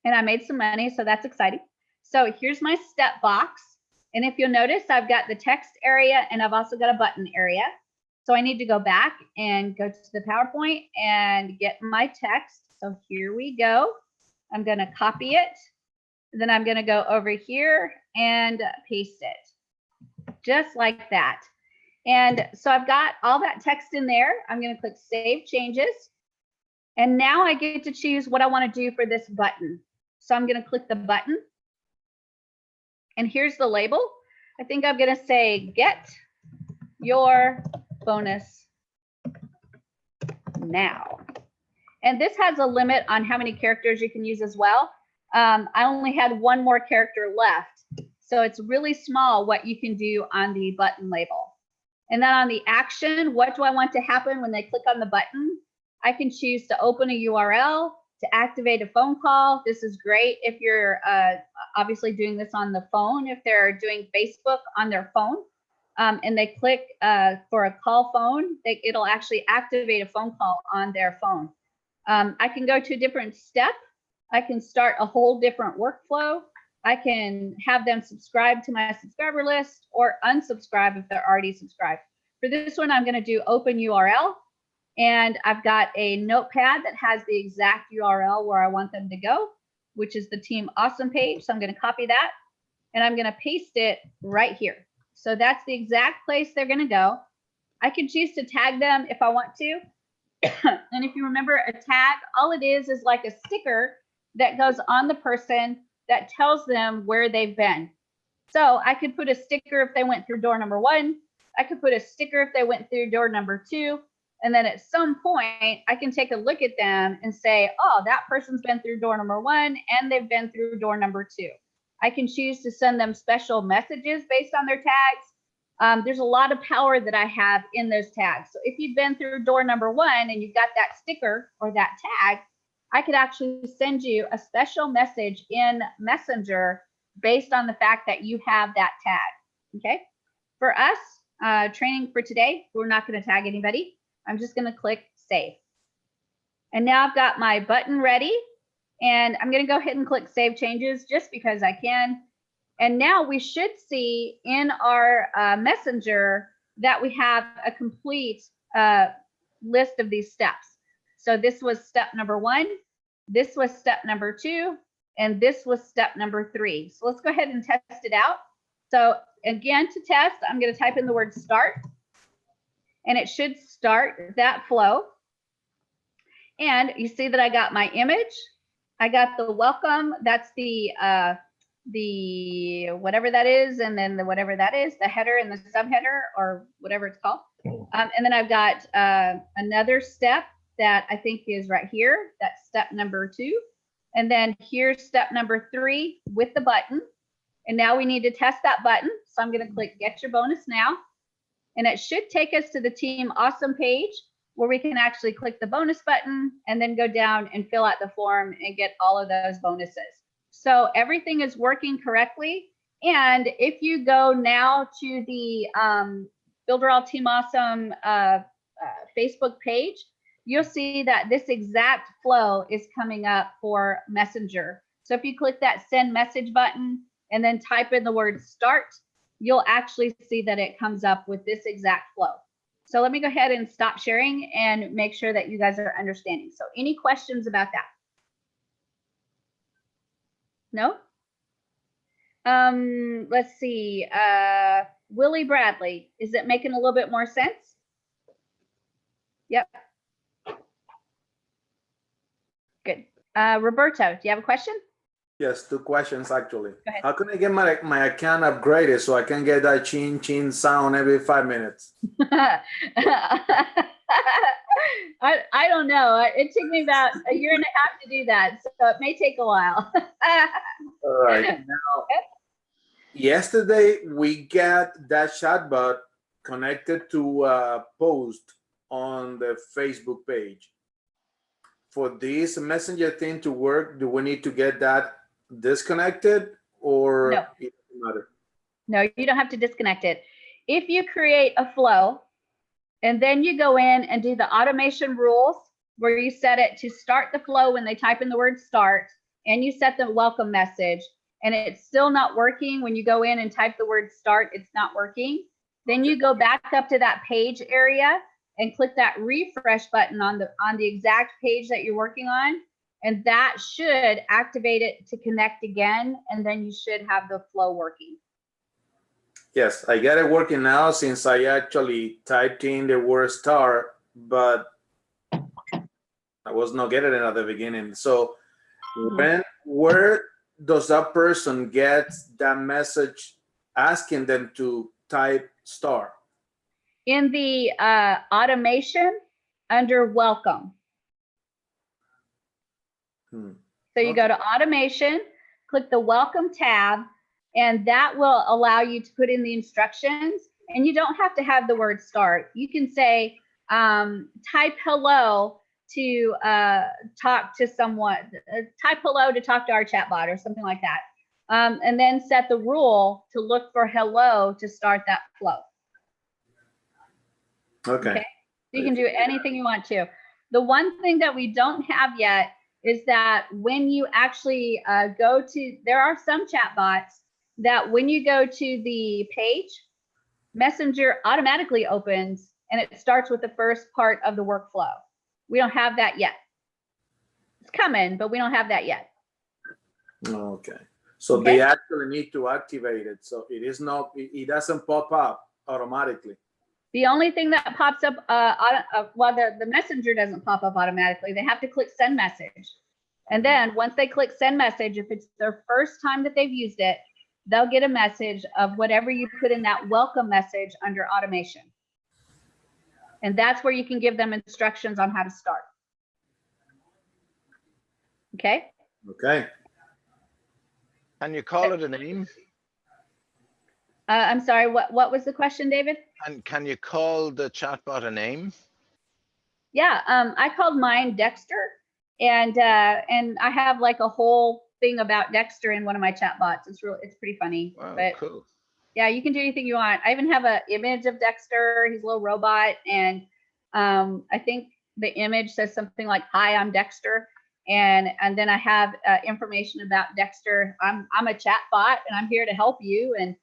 And I made some money, so that's exciting. So here's my step box. And if you'll notice, I've got the text area, and I've also got a button area. So I need to go back and go to the PowerPoint and get my text. So here we go. I'm going to copy it. Then I'm going to go over here and paste it, just like that. And so I've got all that text in there. I'm going to click Save Changes. And now I get to choose what I want to do for this button. So I'm going to click the button. And here's the label. I think I'm going to say, get your bonus now. And this has a limit on how many characters you can use as well. I only had one more character left. So it's really small what you can do on the button label. And then on the action, what do I want to happen when they click on the button? I can choose to open a URL, to activate a phone call. This is great if you're obviously doing this on the phone, if they're doing Facebook on their phone and they click for a call phone, it'll actually activate a phone call on their phone. I can go to a different step. I can start a whole different workflow. I can have them subscribe to my subscriber list or unsubscribe if they're already subscribed. For this one, I'm going to do open URL. And I've got a notepad that has the exact URL where I want them to go, which is the Team Awesome page. So I'm going to copy that and I'm going to paste it right here. So that's the exact place they're going to go. I can choose to tag them if I want to. And if you remember, a tag, all it is like a sticker that goes on the person that tells them where they've been. So I could put a sticker if they went through door number 1. I could put a sticker if they went through door number 2. And then at some point, I can take a look at them and say, oh, that person's been through door number 1 and they've been through door number 2. I can choose to send them special messages based on their tags. There's a lot of power that I have in those tags. So if you've been through door number 1 and you've got that sticker or that tag, I could actually send you a special message in Messenger based on the fact that you have that tag. Okay. For us, training for today, we're not going to tag anybody. I'm just going to click save. And now I've got my button ready and I'm going to go ahead and click save changes just because I can. And now we should see in our Messenger that we have a complete list of these steps. So this was step number 1, this was step number 2, and this was step number 3. So let's go ahead and test it out. So again, to test, I'm going to type in the word start, and it should start that flow. And you see that I got my image, I got the welcome, that's the whatever that is, and then the whatever that is, the header and the subheader or whatever it's called. And then I've got another step that I think is right here. That's step number 2. And then here's step number 3 with the button. And now we need to test that button. So I'm going to click get your bonus now. And it should take us to the Team Awesome page where we can actually click the bonus button and then go down and fill out the form and get all of those bonuses. So everything is working correctly. And if you go now to the Builderall Team Awesome Facebook page, you'll see that this exact flow is coming up for Messenger. So if you click that send message button and then type in the word start, you'll actually see that it comes up with this exact flow. So let me go ahead and stop sharing and make sure that you guys are understanding. So any questions about that? No? Let's see. Willie Bradley, is it making a little bit more sense? Yep. Good. Roberto, do you have a question? Yes, 2 questions actually. Go ahead. How can I get my account upgraded so I can get that chin chin sound every 5 minutes? I don't know. It took me about a year and a half to do that, so it may take a while. All right. Now, yesterday we got that chatbot connected to a post on the Facebook page. For this messenger thing to work, do we need to get that disconnected or No. it doesn't matter? No, you don't have to disconnect it. If you create a flow and then you go in and do the automation rules where you set it to start the flow when they type in the word start, and you set the welcome message and it's still not working when you go in and type the word start, it's not working. Then you go back up to that page area and click that refresh button on the exact page that you're working on. And that should activate it to connect again. And then you should have the flow working. Yes, I got it working now since I actually typed in the word start, but I was not getting it at the beginning. So where does that person get that message asking them to type start? In the automation under welcome. So you go to automation, click the welcome tab, and that will allow you to put in the instructions. And you don't have to have the word start. You can say, type hello to talk to someone, type hello to talk to our chatbot or something like that. And then set the rule to look for hello to start that flow. Okay. So you can do anything you want to. The one thing that we don't have yet is that when you actually go to, there are some chatbots that when you go to the page, Messenger automatically opens and it starts with the first part of the workflow. We don't have that yet. It's coming, but we don't have that yet. Okay. So they actually need to activate it. So it is not, it doesn't pop up automatically. The only thing that pops up, well, the messenger doesn't pop up automatically. They have to click send message. And then once they click send message, if it's their first time that they've used it, they'll get a message of whatever you put in that welcome message under automation. And that's where you can give them instructions on how to start. Okay. Okay. Can you call it a name? I'm sorry, what was the question, David? And can you call the chatbot a name? Yeah, I called mine Dexter, and I have like a whole thing about Dexter in one of my chatbots. It's pretty funny. Wow, but cool. Yeah, you can do anything you want. I even have an image of Dexter. He's a little robot, and I think the image says something like, "Hi, I'm Dexter," and then I have information about Dexter. I'm a chatbot, and I'm here to help you, and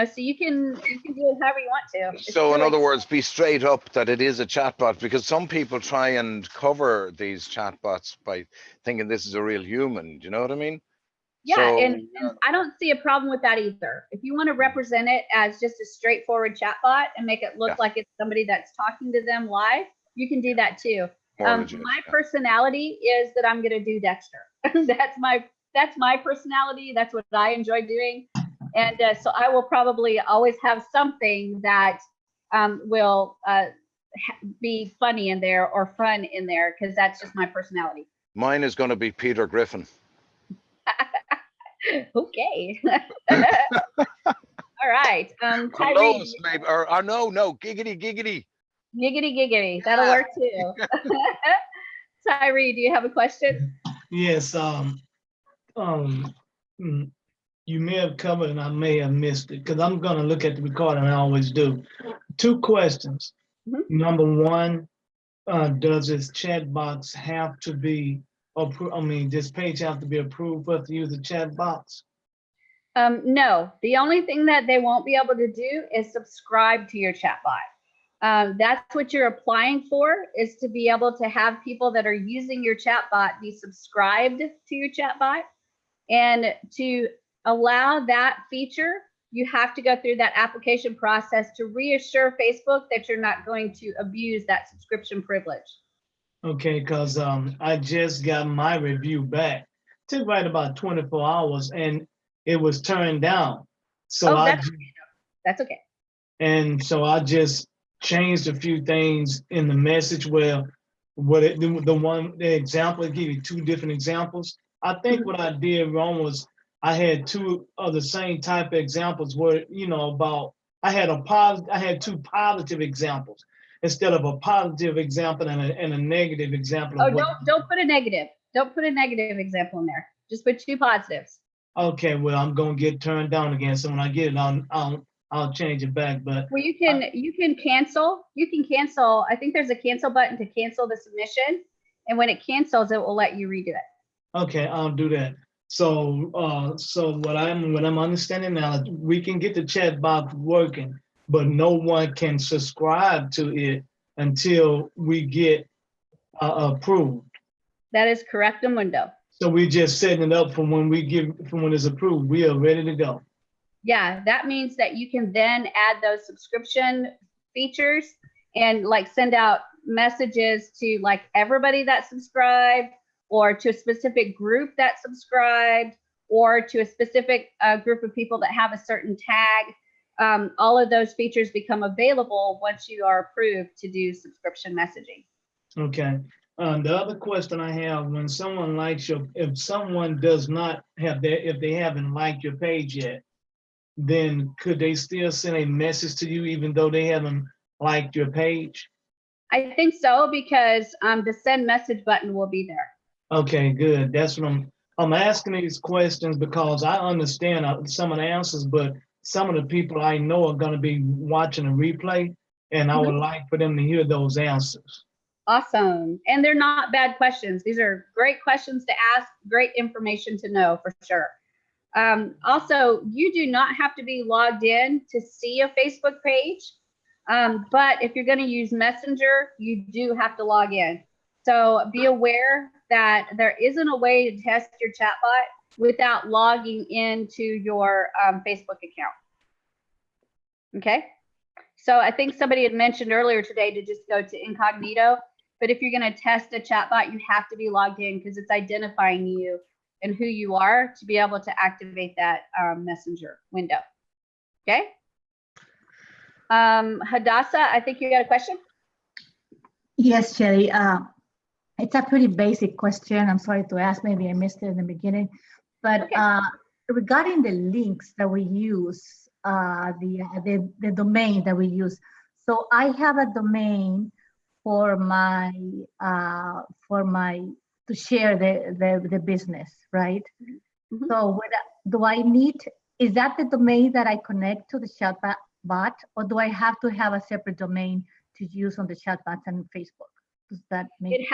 so you can do it however you want to. So in other words, be straight up that it is a chatbot, because some people try and cover these chatbots by thinking this is a real human. Do you know what I mean? Yeah, So, and I don't see a problem with that either. If you want to represent it as just a straightforward chatbot and make it look like it's somebody that's talking to them live, you can do that too. My personality is that I'm going to do Dexter. That's my personality. That's what I enjoy doing. And so I will probably always have something that will be funny in there or fun in there, because that's just my personality. Mine is going to be Peter Griffin. Okay. All right. Close, maybe, or no, giggity, giggity. Giggity, giggity. That'll work too. Tyree, do you have a question? Yes. You may have covered and I may have missed it, because I'm going to look at the recording. I always do. 2 questions. Number 1, does this chat box have to be approved? I mean, this page have to be approved for us to use the chat box? No, the only thing that they won't be able to do is subscribe to your chatbot. That's what you're applying for, is to be able to have people that are using your chatbot be subscribed to your chatbot. And to allow that feature, you have to go through that application process to reassure Facebook that you're not going to abuse that subscription privilege. Okay, because I just got my review back. It took right about 24 hours and it was turned down. So that's okay. And so I just changed a few things in the message where the example, it gave you 2 different examples. I think what I did wrong was I had 2 of the same type of examples where, I had 2 positive examples instead of a positive example and a negative example. Oh, don't put a negative. Don't put a negative example in there. Just put 2 positives. Okay, well, I'm gonna get turned down again. So when I get it, I'll change it back. But well, you can cancel. You can cancel. I think there's a cancel button to cancel the submission, and when it cancels, it will let you redo it. Okay, I'll do that. So, what I'm understanding now, we can get the chat box working, but no one can subscribe to it until we get approved. That is correct, Amundo. So we're just setting it up for when it's approved. We are ready to go. Yeah, that means that you can then add those subscription features and send out messages to everybody that subscribed, or to a specific group that subscribed, or to a specific group of people that have a certain tag. All of those features become available once you are approved to do subscription messaging. Okay. The other question I have, when someone likes if someone does not have if they haven't liked your page yet, then could they still send a message to you even though they haven't liked your page? I think so, because the send message button will be there. Okay, good. That's what I'm asking these questions because I understand some of the answers, but some of the people I know are going to be watching a replay, and I would like for them to hear those answers. Awesome. And they're not bad questions. These are great questions to ask, great information to know for sure. Also, you do not have to be logged in to see a Facebook page. But if you're going to use Messenger, you do have to log in. So be aware that there isn't a way to test your chatbot without logging into your Facebook account. Okay. So I think somebody had mentioned earlier today to just go to incognito. But if you're going to test a chatbot, you have to be logged in because it's identifying you and who you are to be able to activate that Messenger window. Okay. Hadassah, I think you got a question. Yes, Shelly. It's a pretty basic question. I'm sorry to ask. Maybe I missed it in the beginning. But okay. Regarding the links that we use, the domain that we use. So I have a domain for my to share the business, right? Mm-hmm. So do I need, is that the domain that I connect to the chatbot, or do I have to have a separate domain to use on the chatbots and Facebook? Does that make it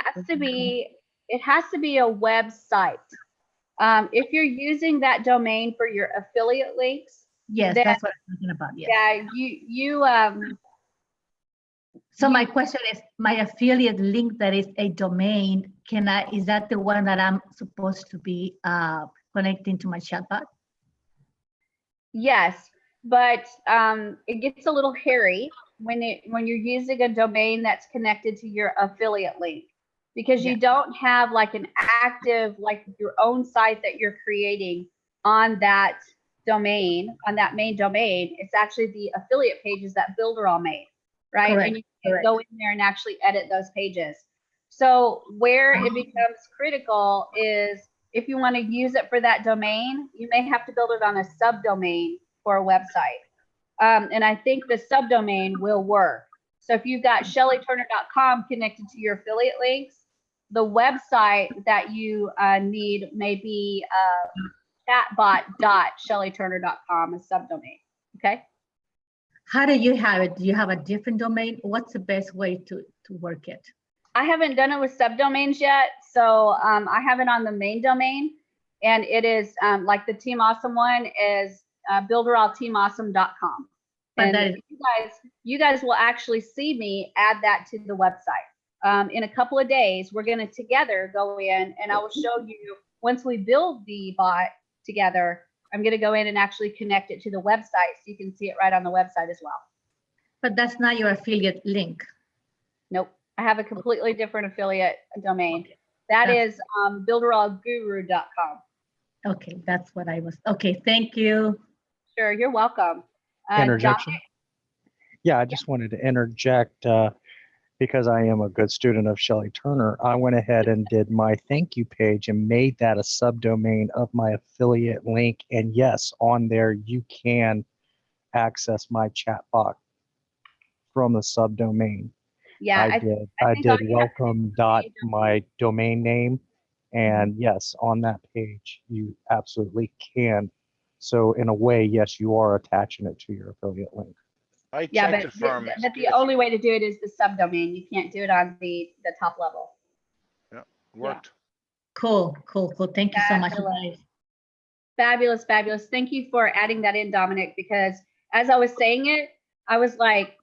has to be a website. If you're using that domain for your affiliate links, yes, that's what I'm talking about. Yes. Yeah, So my question is, my affiliate link that is a domain, is that the one that I'm supposed to be connecting to my chatbot? Yes, but it gets a little hairy when you're using a domain that's connected to your affiliate link, because you don't have like an active, like your own site that you're creating on that domain, on that main domain. It's actually the affiliate pages that Builderall made, right? Correct. And you can go in there and actually edit those pages. So where it becomes critical is if you want to use it for that domain, you may have to build it on a subdomain for a website. And I think the subdomain will work. So if you've got shellyturner.com connected to your affiliate links, the website that you need may be chatbot.shellyturner.com, a subdomain. Okay. How do you have it? Do you have a different domain? What's the best way to work it? I haven't done it with subdomains yet. So I have it on the main domain, and it is like the Team Awesome one is builderallteamawesome.com. And you guys will actually see me add that to the website. In a couple of days, we're going to together go in, and I will show you, once we build the bot together, I'm going to go in and actually connect it to the website so you can see it right on the website as well. But that's not your affiliate link. Nope. I have a completely different affiliate domain. That is builderallguru.com. Okay, that's what I was. Okay, thank you. Sure, you're welcome. Interjection? Yeah, I just wanted to interject because I am a good student of Shelly Turner. I went ahead and did my thank you page and made that a subdomain of my affiliate link. And yes, on there you can access my chatbot from the subdomain. Yeah, I did welcome dot my domain name, and yes, on that page you absolutely can. So in a way, yes, you are attaching it to your affiliate link. I checked it for but the only way to do it is the subdomain. You can't do it on the top level. Yeah, worked. Yeah. Cool. Thank you so much, guys. Fabulous. Thank you for adding that in, Dominic, because as I was saying it, I was like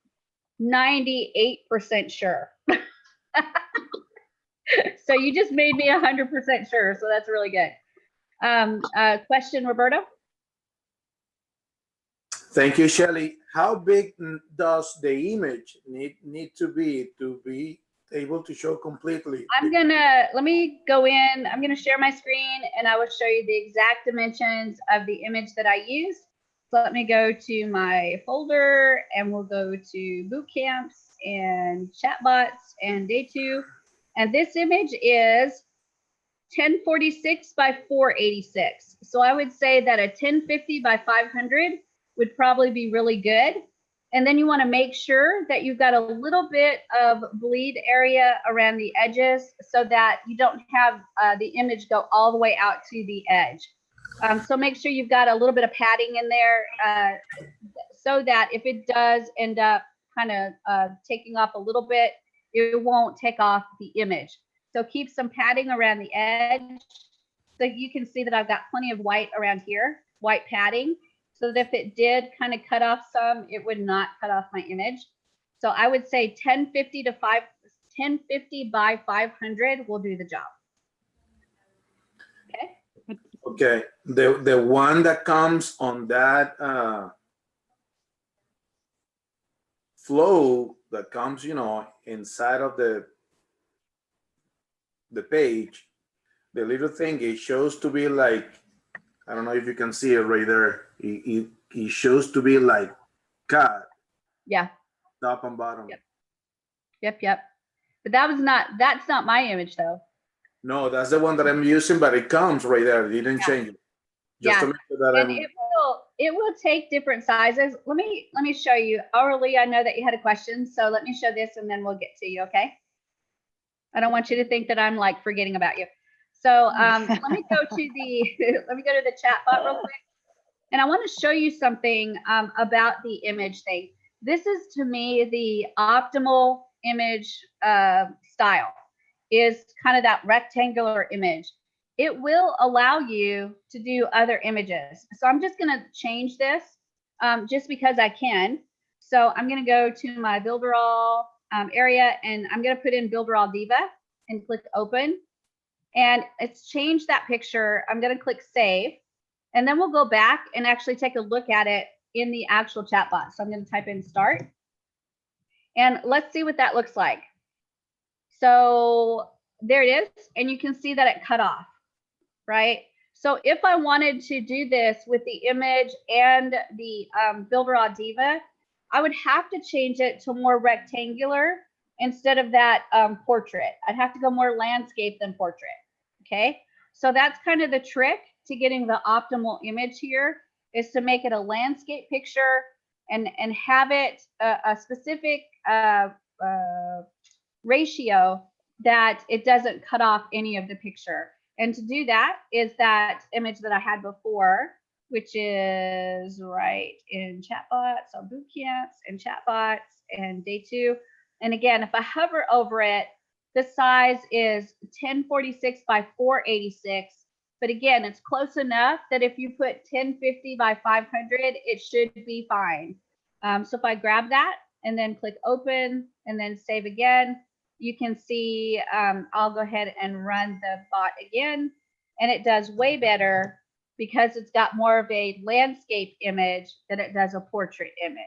98% sure. So you just made me 100% sure. So that's really good. Question, Roberto? Thank you, Shelly. How big does the image need to be able to show completely? Let me go in. I'm going to share my screen and I will show you the exact dimensions of the image that I used. So let me go to my folder and we'll go to boot camps and chatbots and day 2. And this image is 1046 by 486. So I would say that a 1050 by 500 would probably be really good. And then you want to make sure that you've got a little bit of bleed area around the edges so that you don't have the image go all the way out to the edge. So make sure you've got a little bit of padding in there so that if it does end up kind of taking off a little bit, it won't take off the image. So keep some padding around the edge. So you can see that I've got plenty of white around here, white padding, so that if it did kind of cut off some, it would not cut off my image. So I would say 1050 by 500 will do the job. Okay. Okay, the one that comes on that flow that comes, you know, inside of the page, the little thing, it shows to be like, I don't know if you can see it right there. It shows to be like cut. Yeah. Top and bottom. Yep. But that's not my image though. No, that's the one that I'm using, but it comes right there. It didn't change it. Just to make sure that and it will take different sizes. Let me show you. Aurelie, I know that you had a question, so let me show this and then we'll get to you, okay? I don't want you to think that I'm like forgetting about you. So let me go to the chat bot real quick. And I want to show you something about the image thing. This is, to me, the optimal image style, is kind of that rectangular image. It will allow you to do other images. So I'm just going to change this just because I can. So I'm going to go to my Builderall area, and I'm going to put in Builderall Diva and click open. And it's changed that picture. I'm going to click save. And then we'll go back and actually take a look at it in the actual chatbot. So I'm going to type in start. And let's see what that looks like. So there it is. And you can see that it cut off, right? So if I wanted to do this with the image and the Builderall Diva, I would have to change it to more rectangular instead of that portrait. I'd have to go more landscape than portrait. Okay. So that's kind of the trick to getting the optimal image here, is to make it a landscape picture and have it a specific ratio that it doesn't cut off any of the picture. And to do that is that image that I had before, which is right in chatbots, so boot camps and chatbots and day 2. And again, if I hover over it, the size is 1046 by 486. But again, it's close enough that if you put 1050 by 500, it should be fine. So if I grab that and then click open and then save again, you can see I'll go ahead and run the bot again, and it does way better because it's got more of a landscape image than it does a portrait image.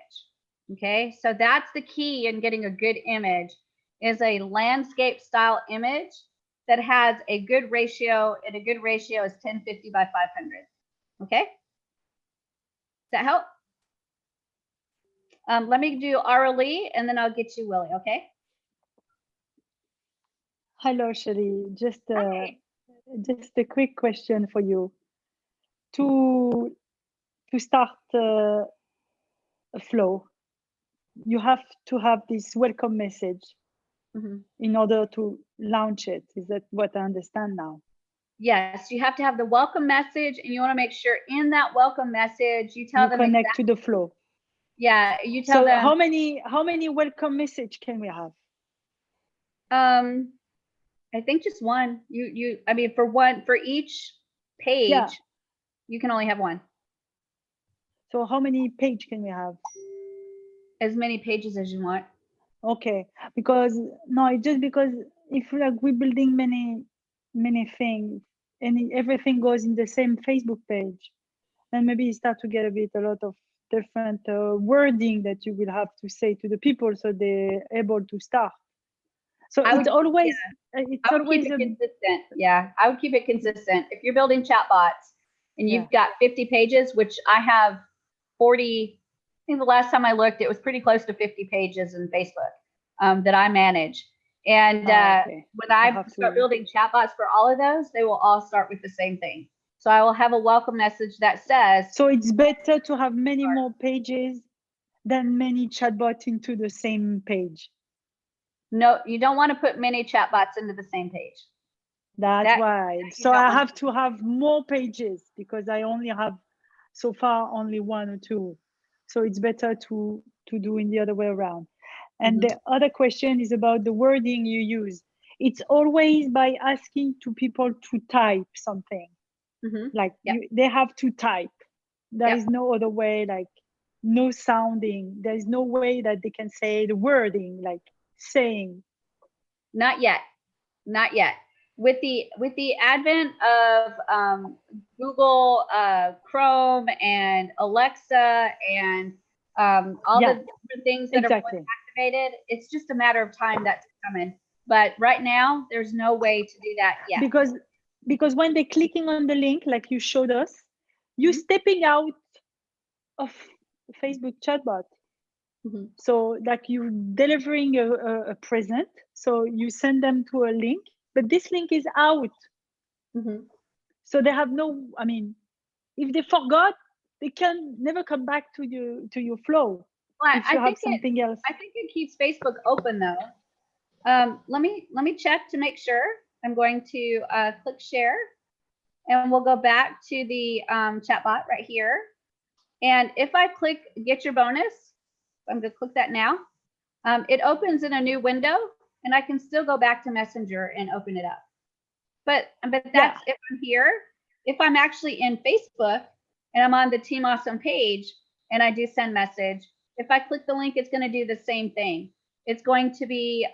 Okay, so that's the key in getting a good image, is a landscape style image that has a good ratio, and a good ratio is 1050 by 500. Okay, does that help? Let me do Aurelie, and then I'll get you Willie. Okay. Hello, Shelly. Just a quick question for you. To start a flow, you have to have this welcome message in order to launch it. Is that what I understand now? Yes, you have to have the welcome message, and you want to make sure in that welcome message you tell them connect to the flow. Yeah, you tell them. How many welcome message can we have? I think just one. I mean, for each page, you can only have one. So how many page can we have? As many pages as you want. Okay, because just because if like we're building many things and everything goes in the same Facebook page, then maybe you start to get a lot of different wording that you will have to say to the people so they're able to start. So it's always consistent. Yeah, I would keep it consistent. If you're building chatbots and you've got 50 pages, which I have 40, I think the last time I looked, it was pretty close to 50 pages in Facebook that I manage. And when I start building chatbots for all of those, they will all start with the same thing. So I will have a welcome message that says, So it's better to have many more pages than many chatbots into the same page. no, you don't want to put many chatbots into the same page. That's That- why. you So don't I want have to have more pages because I only have so far only 1 or 2. So it's better to do in the other way around. And the other question is about the wording you use. It's always by asking to people to type something. Like they have to type. There is no other way, like no sounding. There is no way that they can say the wording, like saying. Not yet, not yet. With the advent of Google Chrome and Alexa and all the different things that are activated, it's just a matter of time that's coming. But right now, there's no way to do that yet. Because when they're clicking on the link, like you showed us, you're stepping out of Facebook chatbot. So like you're delivering a present. So you send them to a link, but this link is out. So they have no, I mean, if they forgot, they can never come back to your flow. Well, if you have something else. I think it keeps Facebook open though. Let me check to make sure. I'm going to click share, and we'll go back to the chatbot right here. And if I click get your bonus, I'm going to click that now. It opens in a new window, and I can still go back to Messenger and open it up. But that's if I'm here. If I'm actually in Facebook and I'm on the Team Awesome page and I do send message, if I click the link, it's going to do the same thing. It's going to be,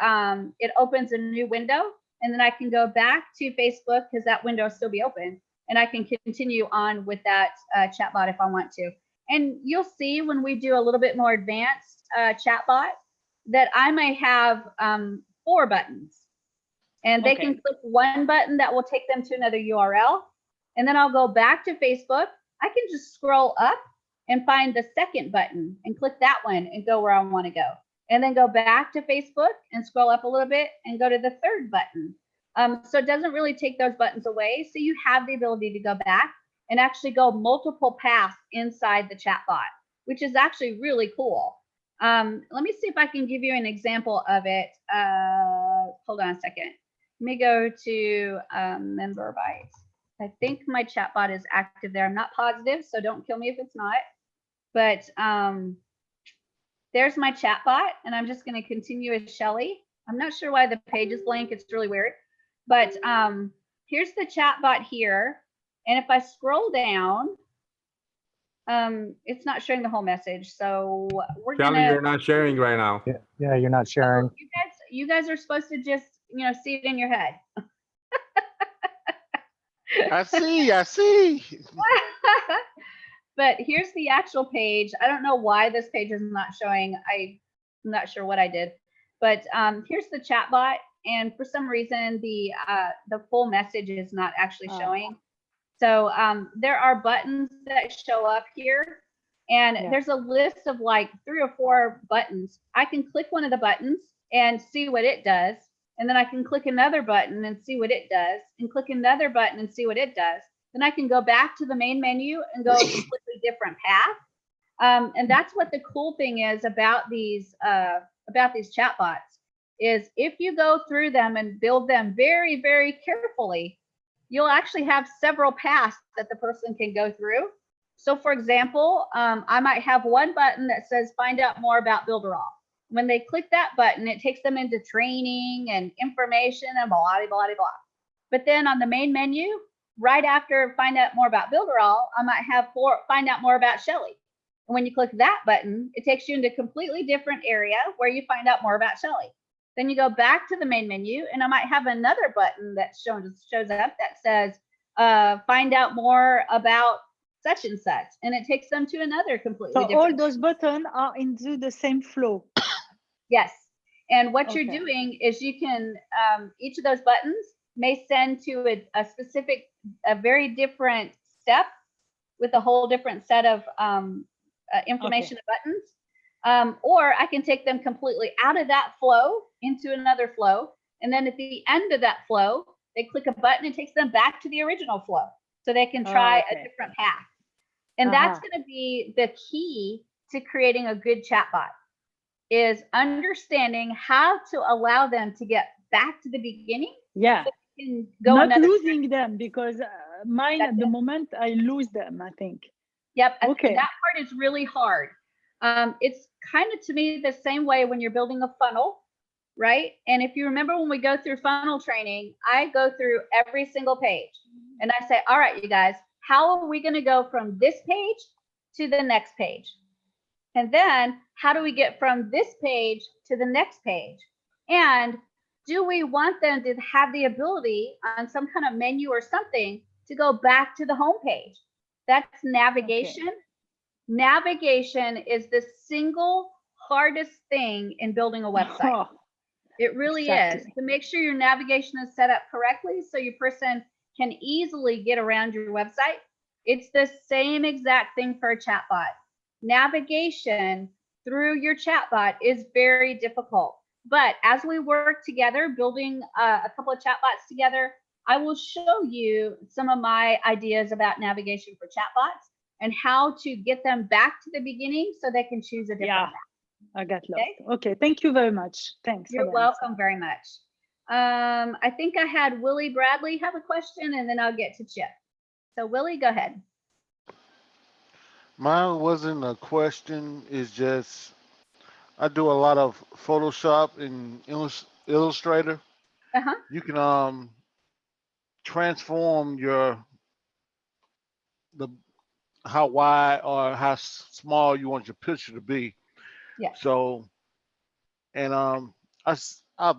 it opens a new window, and then I can go back to Facebook because that window will still be open, and I can continue on with that chatbot if I want to. And you'll see when we do a little bit more advanced chatbot that I may have 4 buttons, and they can click one button that will take them to another URL. And then I'll go back to Facebook. I can just scroll up and find the second button and click that one and go where I want to go. And then go back to Facebook and scroll up a little bit and go to the third button. So it doesn't really take those buttons away. So you have the ability to go back and actually go multiple paths inside the chatbot, which is actually really cool. Let me see if I can give you an example of it. Hold on a second. Let me go to MemberByte. I think my chatbot is active there. I'm not positive, so don't kill me if it's not. But there's my chatbot, and I'm just going to continue as Shelly. I'm not sure why the page is blank. It's really weird. But here's the chatbot here. And if I scroll down, it's not showing the whole message. So we're going to... You're not sharing right now. Yeah, you're not sharing. You guys are supposed to just, see it in your head. I see. But here's the actual page. I don't know why this page is not showing. I'm not sure what I did. But here's the chatbot. And for some reason, the full message is not actually showing. So there are buttons that show up here. And there's a list of like 3 or 4 buttons. I can click one of the buttons and see what it does. And then I can click another button and see what it does, and click another button and see what it does. Then I can go back to the main menu and go a completely different path. And that's what the cool thing is about these chatbots, is if you go through them and build them very, very carefully, you'll actually have several paths that the person can go through. So for example, I might have one button that says find out more about Builderall. When they click that button, it takes them into training and information and blah, blah, blah, blah. But then on the main menu, right after find out more about Builderall, I might have find out more about Shelly. And when you click that button, it takes you into a completely different area where you find out more about Shelly. Then you go back to the main menu, and I might have another button that shows up that says find out more about such and such, and it takes them to another completely different. All those buttons are into the same flow. Yes. And what you're doing is you can, each of those buttons may send to a very different step with a whole different set of information buttons. Or I can take them completely out of that flow into another flow. And then at the end of that flow, they click a button and it takes them back to the original flow. so they can try okay. a different path. And that's Uh-huh. going to be the key to creating a good chatbot, is understanding how to allow them to get back to the beginning. Yeah. So they can go Not another losing them, because mine That's at the it. moment, I lose them, I think. Yep. Okay. That part is really hard. It's kind of, to me, the same way when you're building a funnel, right? And if you remember when we go through funnel training, I go through every single page and I say, all right, you guys, how are we going to go from this page to the next page? And then how do we get from this page to the next page? And do we want them to have the ability on some kind of menu or something to go back to the home page? That's navigation. Okay. Navigation is the single hardest thing in building a website. Oh, it really is. To make sure your navigation is set up correctly so your person can easily get around your website. It's the same exact thing for a chatbot. Navigation through your chatbot is very difficult. But as we work together, building a couple of chatbots together, I will show you some of my ideas about navigation for chatbots and how to get them back to the beginning so they can choose a different path. I got lost. Okay, thank you very much. Thanks. You're welcome very much. I think I had Willie Bradley have a question, and then I'll get to Chip. So Willie, go ahead. Mine wasn't a question. It's just I do a lot of Photoshop and Illustrator. Uh-huh. You can transform how wide or how small you want your picture to be. Yeah. So, and I've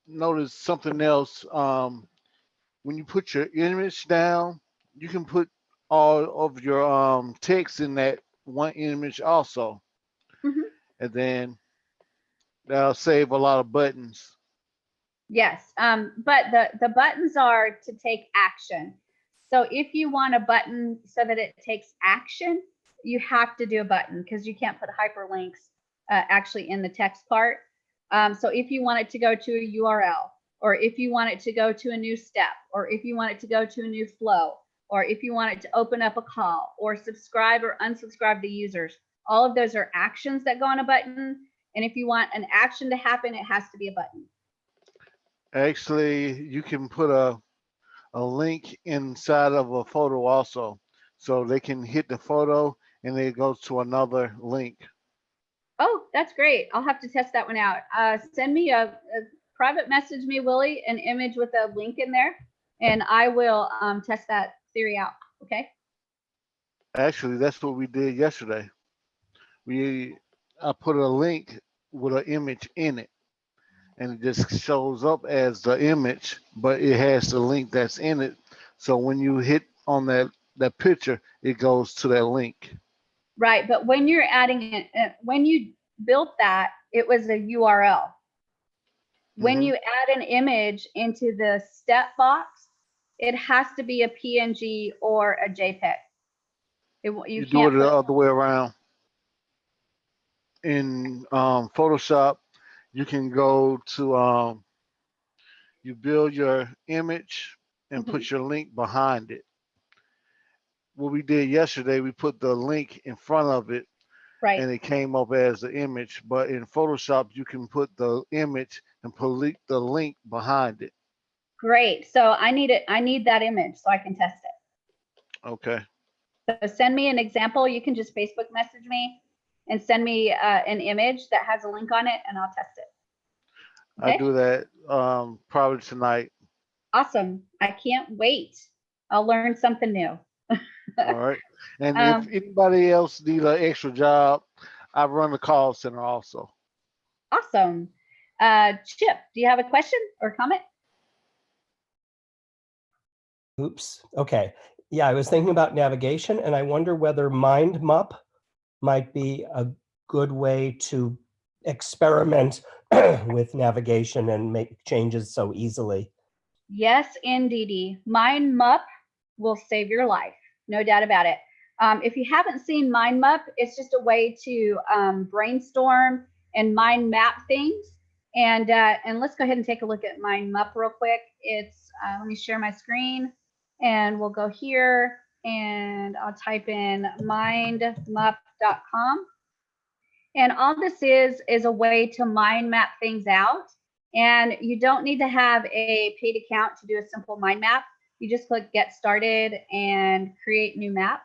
noticed something else. When you put your image down, you can put all of your text in that one image also, and then that'll save a lot of buttons. Yes, but the buttons are to take action. So if you want a button so that it takes action, you have to do a button because you can't put hyperlinks actually in the text part. So if you want it to go to a URL, or if you want it to go to a new step, or if you want it to go to a new flow, or if you want it to open up a call, or subscribe or unsubscribe to users, all of those are actions that go on a button. And if you want an action to happen, it has to be a button. Actually, you can put a link inside of a photo also, so they can hit the photo and it goes to another link. Oh, that's great. I'll have to test that one out. Send me a private message me, Willie, an image with a link in there, and I will test that theory out. Okay. Actually, that's what we did yesterday. I put a link with an image in it, and it just shows up as the image, but it has the link that's in it. So when you hit on that picture, it goes to that link. Right, but when you're adding it, when you built that, it was a URL. When you add an image into the step box, it has to be a PNG or a JPEG. You do it the other way around. In Photoshop, you can go to you build your image and put your link behind it. What we did yesterday, we put the link in front of it, right, and it came up as the image. But in Photoshop, you can put the image and put the link behind it. Great. So I need that image so I can test it. Okay. So send me an example. You can just Facebook message me and send me an image that has a link on it, and I'll test it. Okay? I'll do that probably tonight. Awesome. I can't wait. I'll learn something new. All right. And if anybody else needs an extra job, I run the call center also. Awesome. Chip, do you have a question or comment? Oops. Okay. Yeah, I was thinking about navigation, and I wonder whether MindMap might be a good way to experiment with navigation and make changes so easily. Yes, indeedy. MindMap will save your life. No doubt about it. If you haven't seen MindMap, it's just a way to brainstorm and mind map things. And let's go ahead and take a look at MindMap real quick. It's, let me share my screen. And we'll go here and I'll type in mindmup.com. And all this is a way to mind map things out. And you don't need to have a paid account to do a simple mind map. You just click get started and create new map.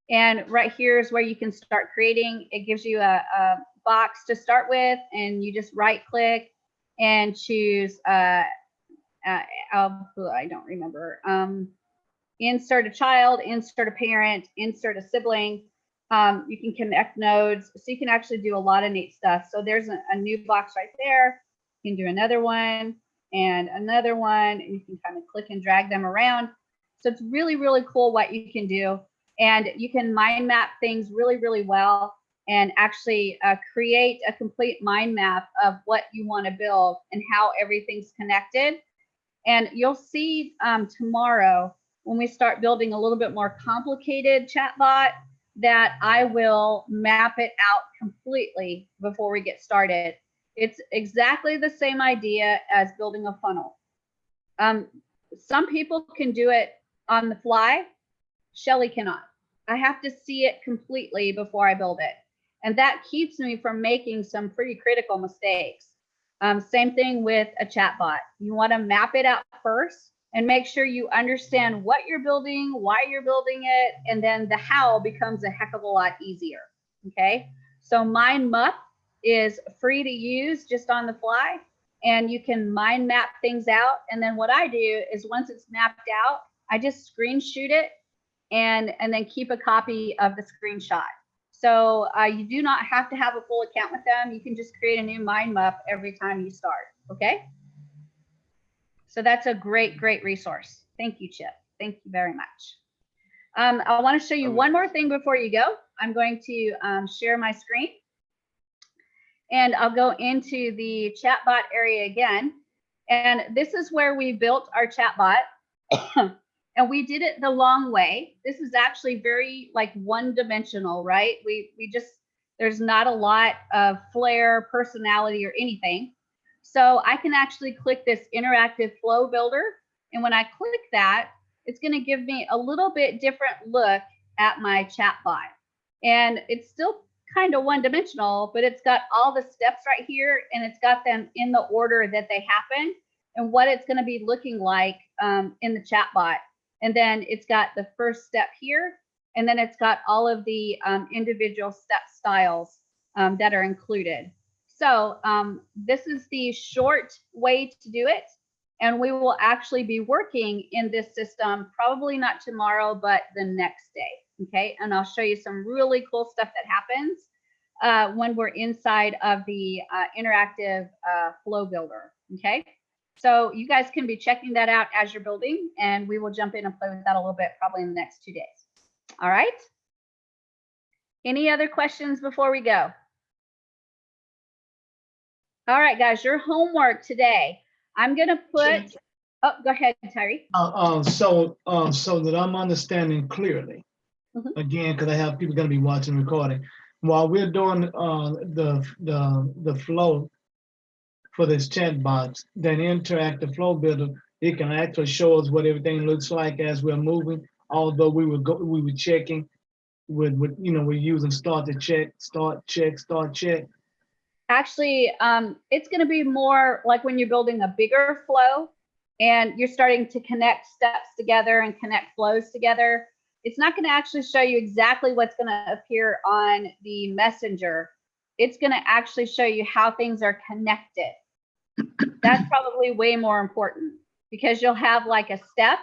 And right here is where you can start creating. It gives you a box to start with, and you just right click and choose, I don't remember, insert a child, insert a parent, insert a sibling. You can connect nodes, so you can actually do a lot of neat stuff. So there's a new box right there. You can do another one and another one, and you can kind of click and drag them around. So it's really, really cool what you can do. And you can mind map things really, really well and actually create a complete mind map of what you want to build and how everything's connected. And you'll see tomorrow when we start building a little bit more complicated chatbot that I will map it out completely before we get started. It's exactly the same idea as building a funnel. Some people can do it on the fly. Shelly cannot. I have to see it completely before I build it. And that keeps me from making some pretty critical mistakes. Same thing with a chatbot. You want to map it out first and make sure you understand what you're building, why you're building it, and then the how becomes a heck of a lot easier. Okay, so MindMup is free to use just on the fly, and you can mind map things out. And then what I do is once it's mapped out, I just screenshot it and then keep a copy of the screenshot. So you do not have to have a full account with them. You can just create a new mind map every time you start. Okay. So that's a great, great resource. Thank you, Chip. Thank you very much. I want to show you one more thing before you go. I'm going to share my screen. And I'll go into the chatbot area again. And this is where we built our chatbot. And we did it the long way. This is actually very like one-dimensional, right? We just, there's not a lot of flair, personality, or anything. So I can actually click this interactive flow builder. And when I click that, it's going to give me a little bit different look at my chatbot. And it's still kind of one-dimensional, but it's got all the steps right here, and it's got them in the order that they happen and what it's going to be looking like in the chatbot. And then it's got the first step here, and then it's got all of the individual step styles that are included. So this is the short way to do it. And we will actually be working in this system, probably not tomorrow, but the next day. Okay. And I'll show you some really cool stuff that happens when we're inside of the interactive flow builder. Okay. So you guys can be checking that out as you're building, and we will jump in and play with that a little bit probably in the next 2 days. All right. Any other questions before we go? All right, guys, your homework today. I'm going to put, oh, go ahead, Tyree. So that I'm understanding clearly, again, because I have people going to be watching the recording. While we're doing the flow for this chatbot, then interactive flow builder, it can actually show us what everything looks like as we're moving. Although we were checking with we're using start to check, start check, start check. Actually, it's going to be more like when you're building a bigger flow and you're starting to connect steps together and connect flows together. It's not going to actually show you exactly what's going to appear on the messenger. It's going to actually show you how things are connected. That's probably way more important, because you'll have like a step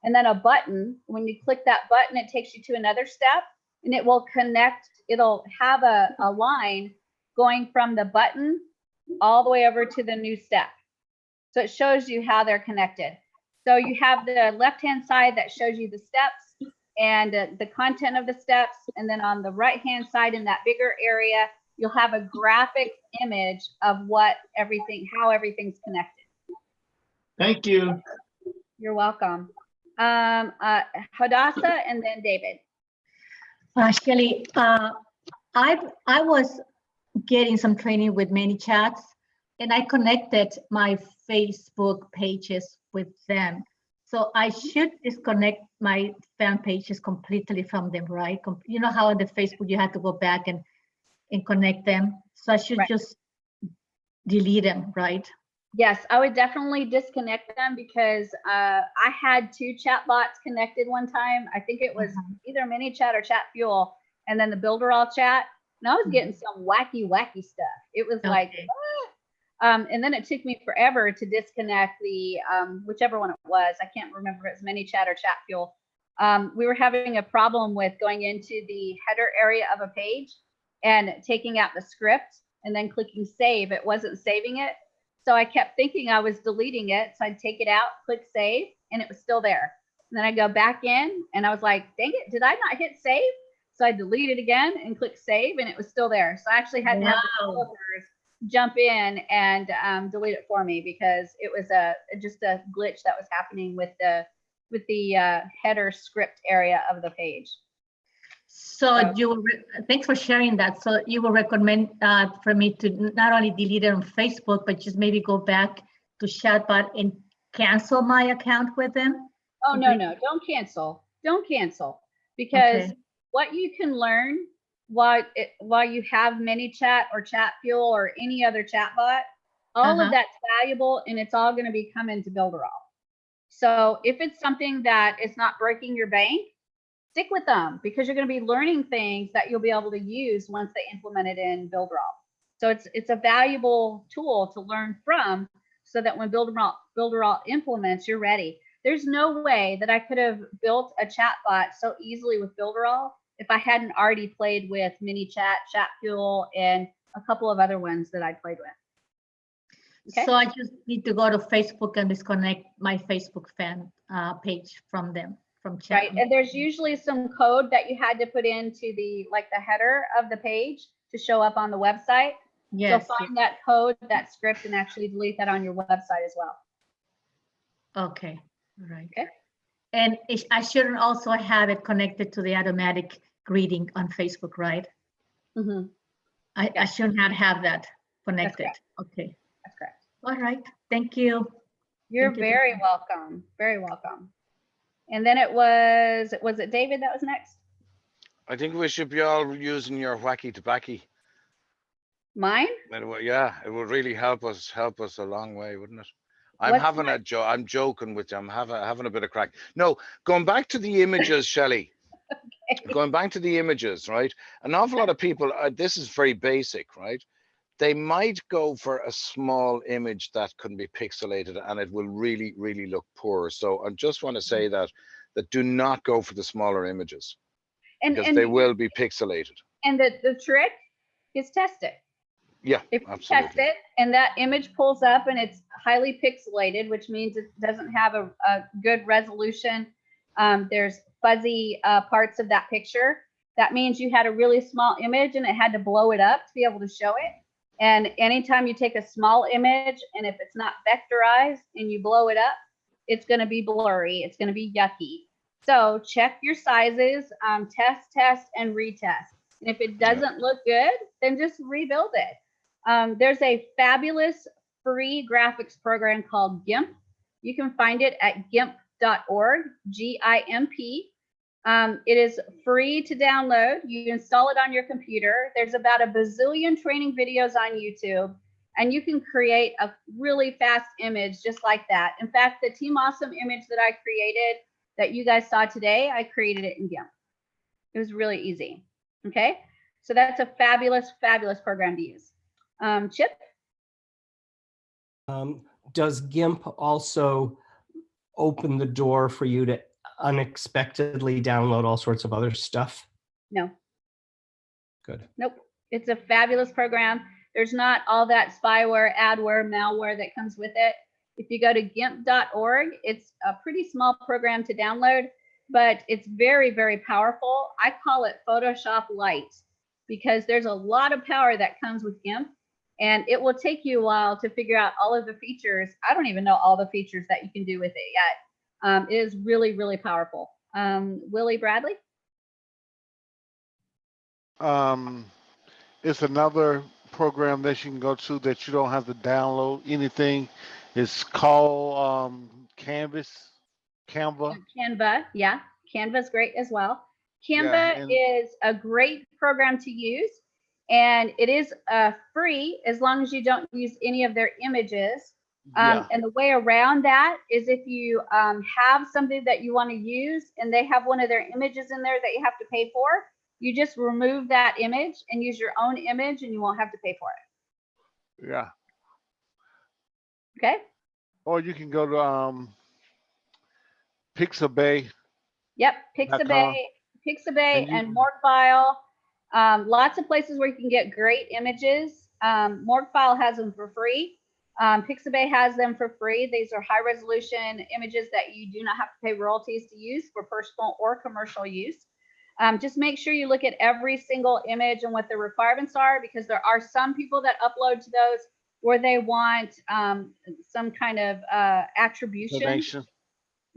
and then a button. When you click that button, it takes you to another step, and it will connect. It'll have a line going from the button all the way over to the new step. So it shows you how they're connected. So you have the left-hand side that shows you the steps and the content of the steps. And then on the right-hand side in that bigger area, you'll have a graphic image of how everything's connected. Thank you. You're welcome. Hadassah and then David. Shelly, I was getting some training with ManyChats, and I connected my Facebook pages with them. So I should disconnect my fan pages completely from them, right? You know how on the Facebook you had to go back and connect them. So I should just delete them, right? Yes, I would definitely disconnect them because I had 2 chatbots connected one time. I think it was either MiniChat or Chat Fuel, and then the Builderall chat. And I was getting some wacky stuff. It was like, what? And then it took me forever to disconnect the whichever one it was. I can't remember if it was MiniChat or Chat Fuel. We were having a problem with going into the header area of a page and taking out the script and then clicking save. It wasn't saving it. So I kept thinking I was deleting it. So I'd take it out, click save, and it was still there. And then I go back in and I was like, dang it, did I not hit save? So I delete it again and click save, and it was still there. So I actually had to have the developers jump in and delete it for me because it was just a glitch that was happening with the header script area of the page. So thanks for sharing that. So you will recommend for me to not only delete it on Facebook, but just maybe go back to ChatBot and cancel my account with them? Oh, no, don't cancel. Don't cancel, because what you can learn while you have MiniChat or Chat Fuel or any other chatbot, all of that's valuable, and it's all going to be coming to Builderall. So if it's something that is not breaking your bank, stick with them, because you're going to be learning things that you'll be able to use once they implement it in Builderall. So it's a valuable tool to learn from, so that when Builderall implements, you're ready. There's no way that I could have built a chatbot so easily with Builderall if I hadn't already played with MiniChat, Chat Fuel, and a couple of other ones that I played with. Okay. So I just need to go to Facebook and disconnect my Facebook fan page from them, from chat. Right, and there's usually some code that you had to put into the header of the page to show up on the website. Yes. So find that code, that script, and actually delete that on your website as well. Okay. All right. Okay. And I shouldn't also have it connected to the automatic greeting on Facebook, right? Mm-hmm. I should not have that connected. Okay. That's correct. All right. Thank you. You're very welcome. Very welcome. And then was it David that was next? I think we should be all using your wacky tobacco. Mine? Yeah, it would really help us a long way, wouldn't it? I'm joking with you. I'm having a bit of crack. No, going back to the images, Shelley. Okay. Going back to the images, right? An awful lot of people, this is very basic, right? They might go for a small image that can be pixelated and it will really, really look poor. So I just want to say that do not go for the smaller images, because they will be pixelated. And the trick is test it. Yeah, if you absolutely. test it and that image pulls up and it's highly pixelated, which means it doesn't have a good resolution, there's fuzzy parts of that picture, that means you had a really small image and it had to blow it up to be able to show it. And anytime you take a small image and if it's not vectorized and you blow it up, it's going to be blurry, it's going to be yucky. So check your sizes, test and retest. And if it doesn't look good, then just rebuild it. There's a fabulous free graphics program called GIMP. You can find it at gimp.org, G-I-M-P. It is free to download. You install it on your computer. There's about a bazillion training videos on YouTube, and you can create a really fast image just like that. In fact, the Team Awesome image that I created that you guys saw today, I created it in GIMP. It was really easy. Okay, so that's a fabulous, fabulous program to use. Chip? Does GIMP also open the door for you to unexpectedly download all sorts of other stuff? No. Good. Nope. It's a fabulous program. There's not all that spyware, adware, malware that comes with it. If you go to gimp.org, it's a pretty small program to download, but it's very, very powerful. I call it Photoshop Lite because there's a lot of power that comes with GIMP, and it will take you a while to figure out all of the features. I don't even know all the features that you can do with it yet. It is really, really powerful. Willie Bradley? It's another program that you can go to that you don't have to download anything. It's called Canvas. Canva. Canva, yeah. Canva's great as well. Yeah, Canva and is a great program to use, and it is free as long as you don't use any of their images. yeah, And the way around that is if you have something that you want to use and they have one of their images in there that you have to pay for, you just remove that image and use your own image and you won't have to pay for it. yeah. Okay? Or you can go to Pixabay.com Yep, Pixabay and you and Morgfile. Lots of places where you can get great images. Morgfile has them for free. Pixabay has them for free. These are high resolution images that you do not have to pay royalties to use for personal or commercial use. Just make sure you look at every single image and what the requirements are, because there are some people that upload to those where they want some kind of attribution. donation.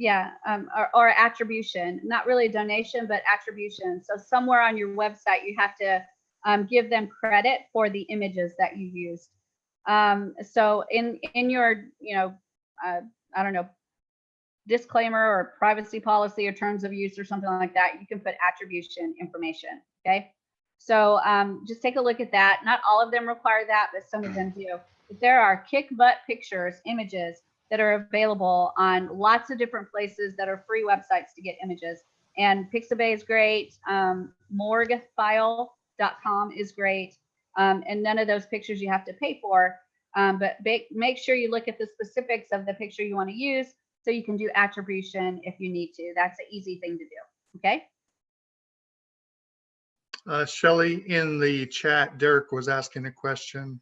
Yeah, or attribution, not really a donation, but attribution. So somewhere on your website, you have to give them credit for the images that you used. So in your, I don't know, disclaimer or privacy policy or terms of use or something like that, you can put attribution information. Okay. So just take a look at that. Not all of them require that, but some of them do. But there are kick butt pictures, images that are available on lots of different places that are free websites to get images. And Pixabay is great. Morgfile.com is great. And none of those pictures you have to pay for. But make sure you look at the specifics of the picture you want to use so you can do attribution if you need to. That's an easy thing to do. Okay. Shelley, in the chat, Derek was asking a question.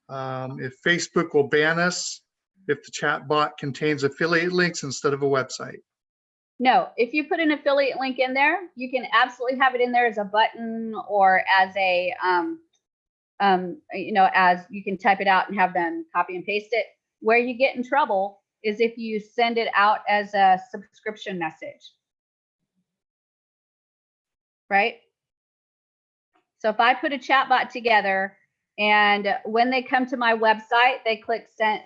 If Facebook will ban us if the chat bot contains affiliate links instead of a website. No, if you put an affiliate link in there, you can absolutely have it in there as a button or as a, as you can type it out and have them copy and paste it. Where you get in trouble is if you send it out as a subscription message, right? So if I put a chatbot together and when they come to my website, they click send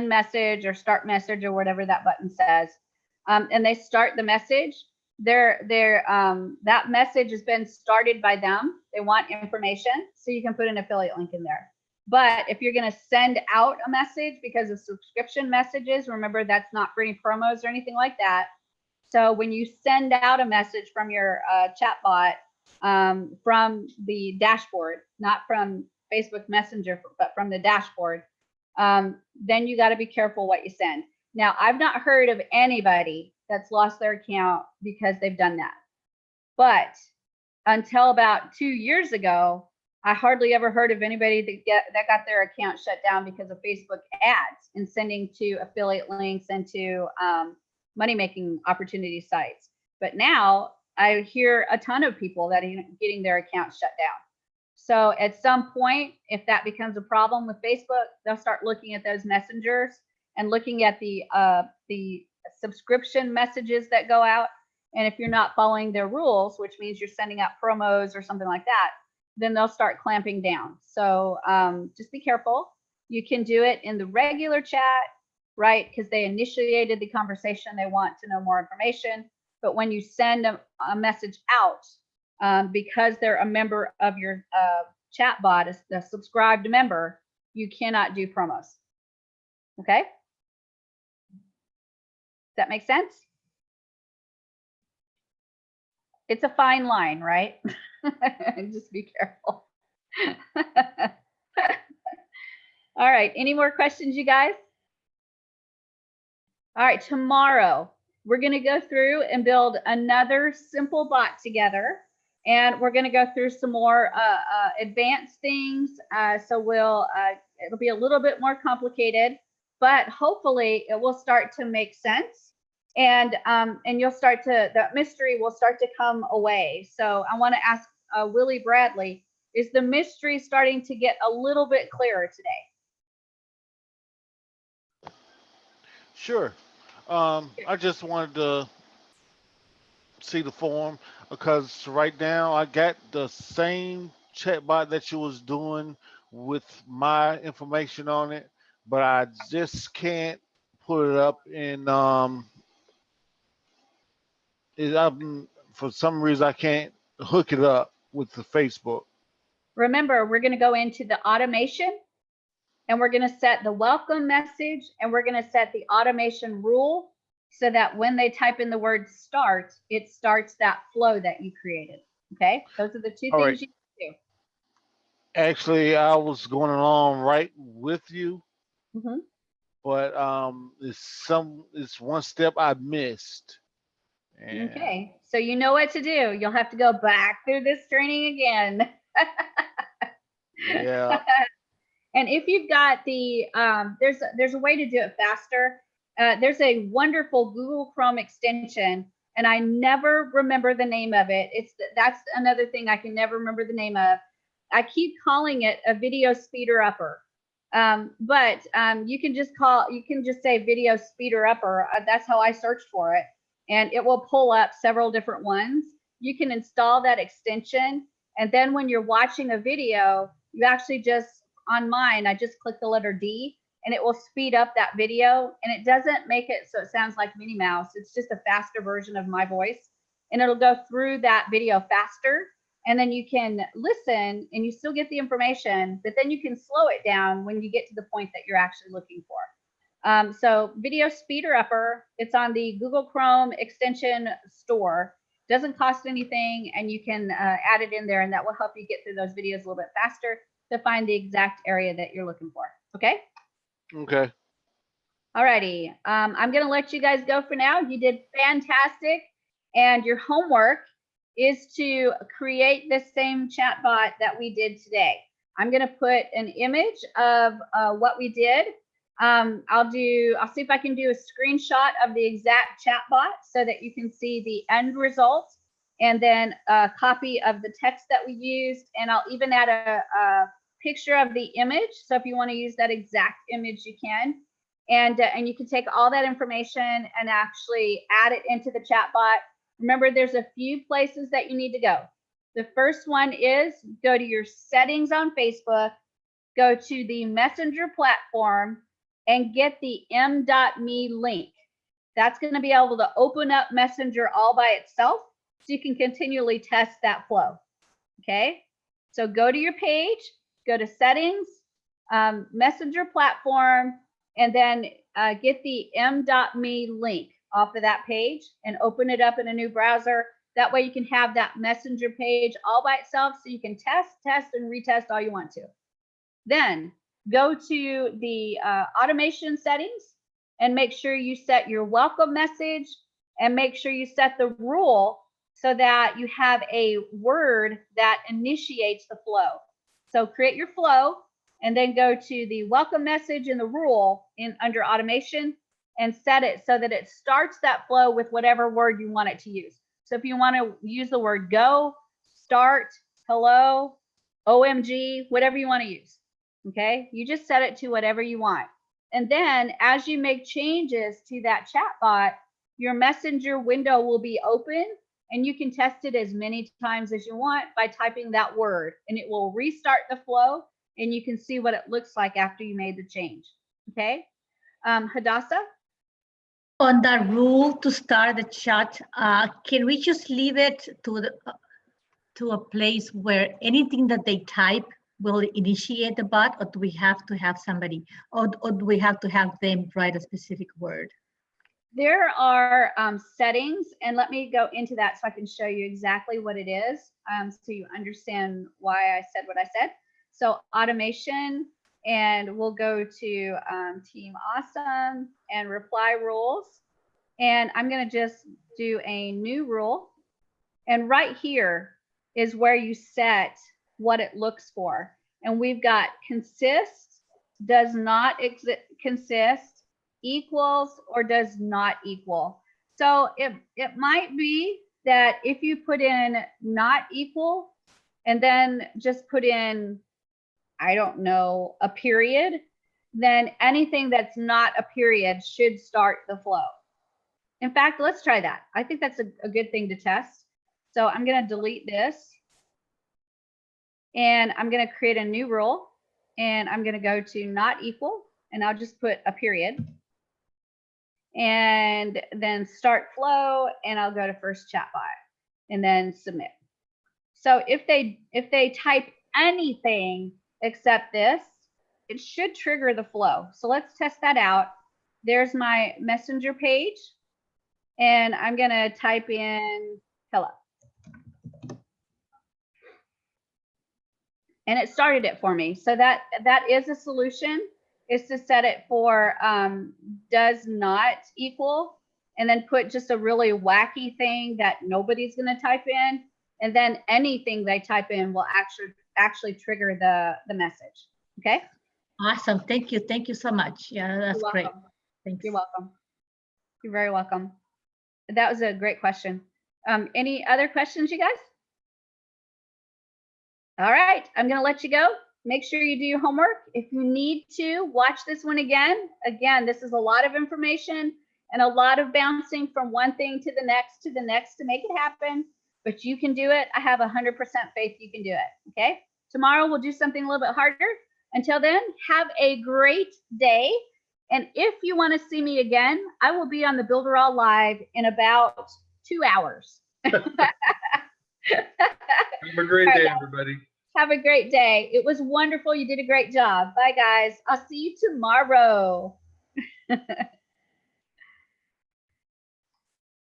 message or start message or whatever that button says, and they start the message, that message has been started by them. They want information, so you can put an affiliate link in there. But if you're going to send out a message, because of subscription messages, remember that's not for any promos or anything like that. So when you send out a message from your chatbot, from the dashboard, not from Facebook Messenger, but from the dashboard, then you got to be careful what you send. Now, I've not heard of anybody that's lost their account because they've done that. But until about 2 years ago, I hardly ever heard of anybody that got their account shut down because of Facebook ads and sending to affiliate links and to money-making opportunity sites. But now I hear a ton of people that are getting their accounts shut down. So at some point, if that becomes a problem with Facebook, they'll start looking at those messengers and looking at the subscription messages that go out. And if you're not following their rules, which means you're sending out promos or something like that, then they'll start clamping down. So just be careful. You can do it in the regular chat, right? Because they initiated the conversation. They want to know more information. But when you send a message out, because they're a member of your chat bot, a subscribed member, you cannot do promos. Okay? Does that make sense? It's a fine line, right? Just be careful. All right, any more questions, you guys? All right, tomorrow we're going to go through and build another simple bot together, and we're going to go through some more advanced things. So it'll be a little bit more complicated, but hopefully it will start to make sense, and you'll start to, the mystery will start to come away. So I want to ask Willie Bradley, is the mystery starting to get a little bit clearer today? Sure. I just wanted to see the form because right now I got the same chatbot that you was doing with my information on it, but I just can't put it up in for some reason I can't hook it up with the Facebook. Remember, we're going to go into the automation, and we're going to set the welcome message, and we're going to set the automation rule so that when they type in the word start, it starts that flow that you created. Okay, those are the two All things right. you can do. Actually, I was going along right with you, Mhm. but it's one step I missed. And Okay, so you know what to do. You'll have to go back through this training again. yeah, And if you've got the, there's a way to do it faster. There's a wonderful Google Chrome extension, and I never remember the name of it. That's another thing I can never remember the name of. I keep calling it a video speeder upper, but you can just say video speeder upper. That's how I searched for it, and it will pull up several different ones. You can install that extension, and then when you're watching a video, you actually just, on mine, I just click the letter D, and it will speed up that video, and it doesn't make it so it sounds like Minnie Mouse. It's just a faster version of my voice, and it'll go through that video faster, and then you can listen and you still get the information, but then you can slow it down when you get to the point that you're actually looking for. So Video Speeder Upper, it's on the Google Chrome extension store. Doesn't cost anything, and you can add it in there, and that will help you get through those videos a little bit faster to find the exact area that you're looking for. Okay. okay. Alrighty. I'm going to let you guys go for now. You did fantastic. And your homework is to create the same chatbot that we did today. I'm going to put an image of what we did. I'll see if I can do a screenshot of the exact chatbot so that you can see the end result, and then a copy of the text that we used. And I'll even add a picture of the image. So if you want to use that exact image, you can. And you can take all that information and actually add it into the chatbot. Remember, there's a few places that you need to go. The first one is go to your settings on Facebook, go to the Messenger platform, and get the m.me link. That's going to be able to open up Messenger all by itself, so you can continually test that flow. Okay, so go to your page, go to settings, Messenger platform, and then get the m.me link off of that page and open it up in a new browser. That way you can have that Messenger page all by itself, so you can test, and retest all you want to. Then go to the automation settings and make sure you set your welcome message, and make sure you set the rule so that you have a word that initiates the flow. So create your flow, and then go to the welcome message and the rule under automation, and set it so that it starts that flow with whatever word you want it to use. So if you want to use the word go, start, hello, OMG, whatever you want to use. Okay, you just set it to whatever you want. And then as you make changes to that chatbot, your Messenger window will be open, and you can test it as many times as you want by typing that word, and it will restart the flow, and you can see what it looks like after you made the change. Okay, Hadassah? On that rule to start the chat, can we just leave it to a place where anything that they type will initiate the bot, or do we have to have somebody, or do we have to have them write a specific word? There are settings, and let me go into that so I can show you exactly what it is, so you understand why I said what I said. So automation, and we'll go to Team Awesome and reply rules. And I'm going to just do a new rule. And right here is where you set what it looks for. And we've got consist, does not consist, equals, or does not equal. So it might be that if you put in not equal and then just put in, I don't know, a period, then anything that's not a period should start the flow. In fact, let's try that. I think that's a good thing to test. So I'm going to delete this, and I'm going to create a new rule, and I'm going to go to not equal, and I'll just put a period. and then start flow, and I'll go to first chatbot and then submit. So if they type anything except this, it should trigger the flow. So let's test that out. There's my messenger page, and I'm gonna type in hello. And it started it for me. So that is a solution, is to set it for does not equal, and then put just a really wacky thing that nobody's gonna type in, and then anything they type in will actually trigger the message. Okay. Awesome. Thank you. Thank you so much. Yeah, that's You're great. welcome. Thanks. You're welcome. You're very welcome. That was a great question. Any other questions, you guys? All right, I'm gonna let you go. Make sure you do your homework. If you need to, watch this one again. Again, this is a lot of information and a lot of bouncing from one thing to the next to make it happen, but you can do it. I have 100% faith you can do it, okay? Tomorrow we'll do something a little bit harder. Until then, have a great day. And if you wanna see me again, I will be on the Builderall Live in about 2 hours. Have a great day, everybody. Have a great day. It was wonderful. You did a great job. Bye, guys. I'll see you tomorrow.